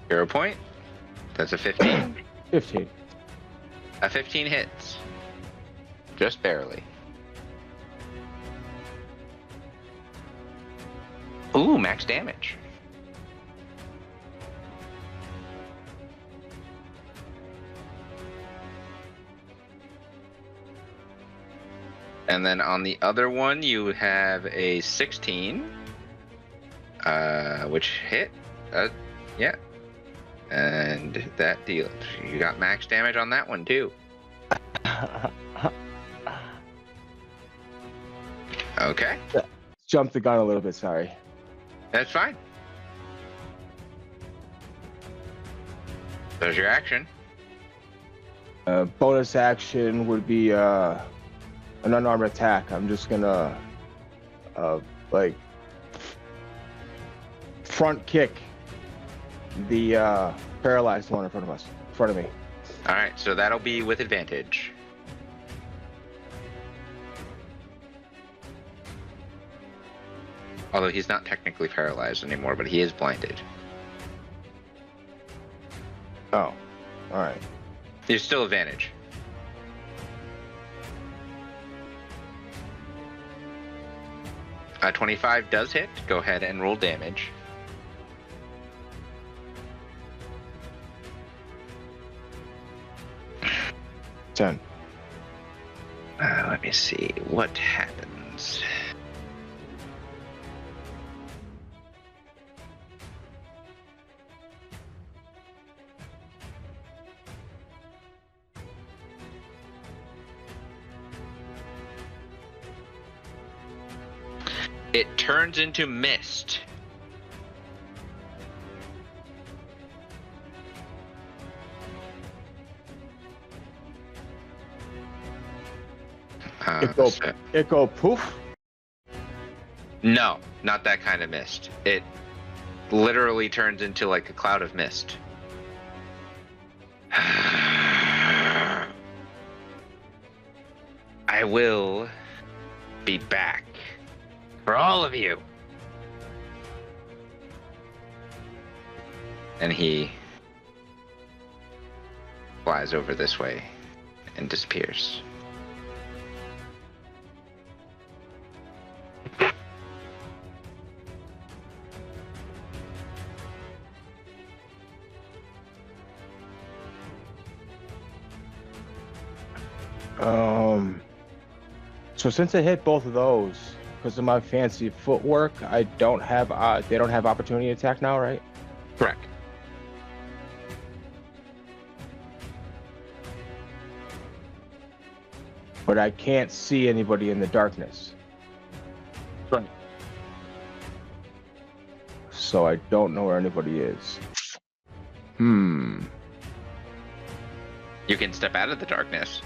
Hero point. That's a 15. 15. A 15 hits. Just barely. Ooh, max damage. And then on the other one, you have a 16, which hit. Yeah. And that deal. You got max damage on that one, too. Okay. Jumped the gun a little bit, sorry. That's fine. There's your action. Bonus action would be an unarmed attack. I'm just gonna like front kick the paralyzed one in front of me. All right, so that'll be with advantage. Although he's not technically paralyzed anymore, but he is blinded. Oh, all right. There's still advantage. Uh, 25 does hit. Go ahead and roll damage. Ten. Let me see what happens. It turns into mist. It go poof. No, not that kind of mist. It literally turns into like a cloud of mist. I will be back for all of you. And he flies over this way and disappears. So since I hit both of those, because of my fancy footwork, I don't have. They don't have opportunity attack now, right? Correct. But I can't see anybody in the darkness. Right. So I don't know where anybody is. You can step out of the darkness.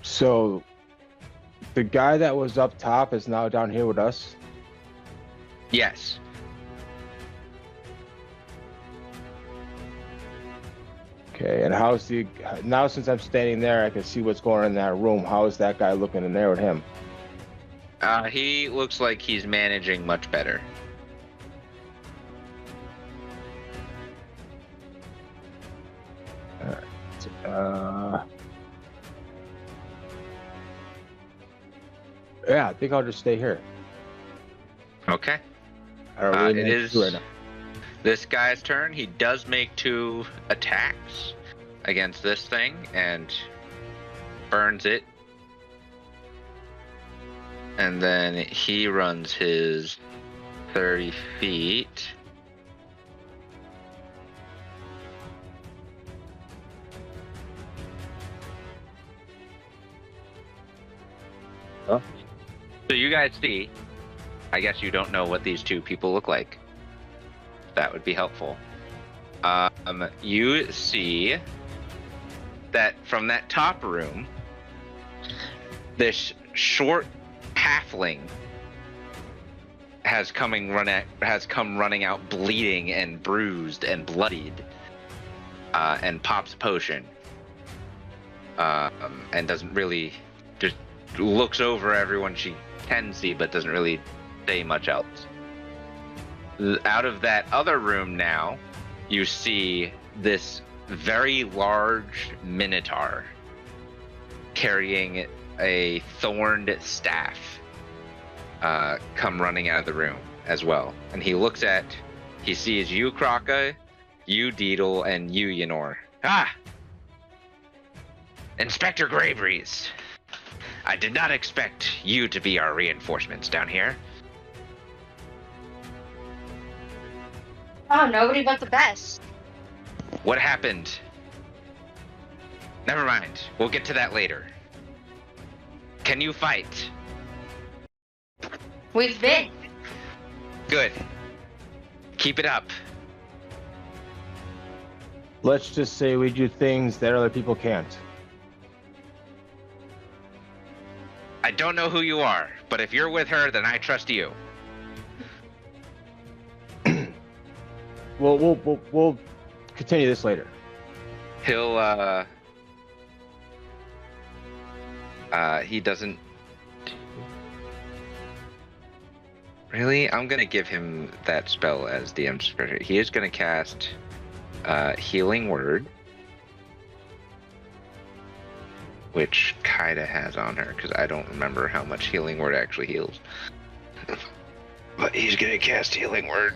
So the guy that was up top is now down here with us. Yes. Okay, and how's the now since I'm standing there, I can see what's going on in that room. How is that guy looking in there with him? He looks like he's managing much better. Yeah, I think I'll just stay here. Okay. I don't really it need is to right now. this guy's turn. He does make 2 attacks against this thing and burns it. And then he runs his 30 feet. Huh? So you guys see, I guess you don't know what these 2 people look like. That would be helpful. You see that from that top room, this short halfling has come running out bleeding and bruised and bloodied, and pops a potion, and doesn't really, just looks over everyone she can see, but doesn't really say much else. Out of that other room now, you see this very large minotaur carrying a thorned staff come running out of the room as well. And he sees you, Kraka, you, Deedle, and you, Yenor. Ah! Inspector Graybreeze. I did not expect you to be our reinforcements down here. Oh, nobody but the best. What happened? Never mind. We'll get to that later. Can you fight? We've been. Good. Keep it up. Let's just say we do things that other people can't. I don't know who you are, but if you're with her, then I trust you. We'll continue this later. He'll he doesn't really. I'm gonna give him that spell as DM discretion. He is gonna cast Healing Word, which Kaida has on her because I don't remember how much Healing Word actually heals. But he's gonna cast Healing Word.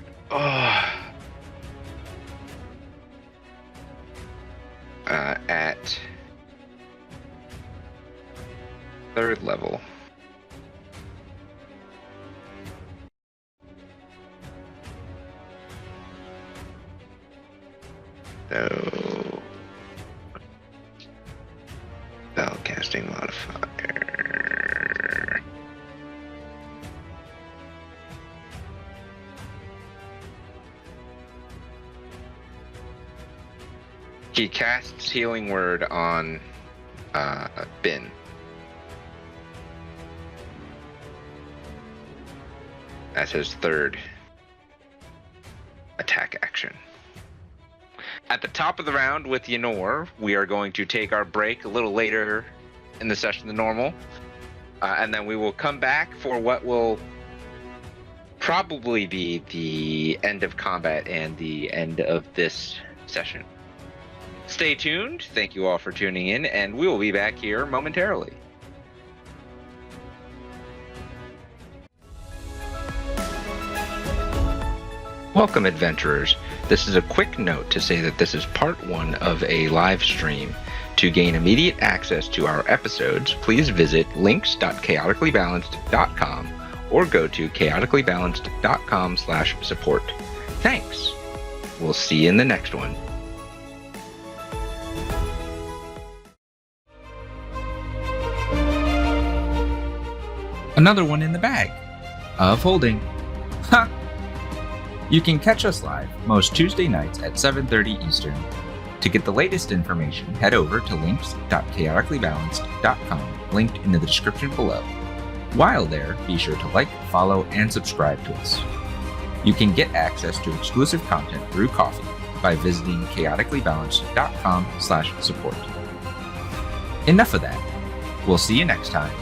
At 3rd level. So, spellcasting modifier. He casts Healing Word on Bin. That's his 3rd attack action. At the top of the round with Yenor, we are going to take our break a little later in the session than normal. And then we will come back for what will probably be the end of combat and the end of this session. Stay tuned. Thank you all for tuning in, and we will be back here momentarily. Welcome, adventurers. This is a quick note to say that this is part 1 of a live stream. To gain immediate access to our episodes, please visit links.chaoticallybalanced.com or go to chaoticallybalanced.com/support. Thanks. We'll see you in the next one. Another one in the bag of holding. Ha! You can catch us live most Tuesday nights at 7:30 Eastern. To get the latest information, head over to links.chaoticallybalanced.com, linked in the description below. While there, be sure to like, follow, and subscribe to us. You can get access to exclusive content through Coffee by visiting chaoticallybalanced.com/support. Enough of that. We'll see you next time.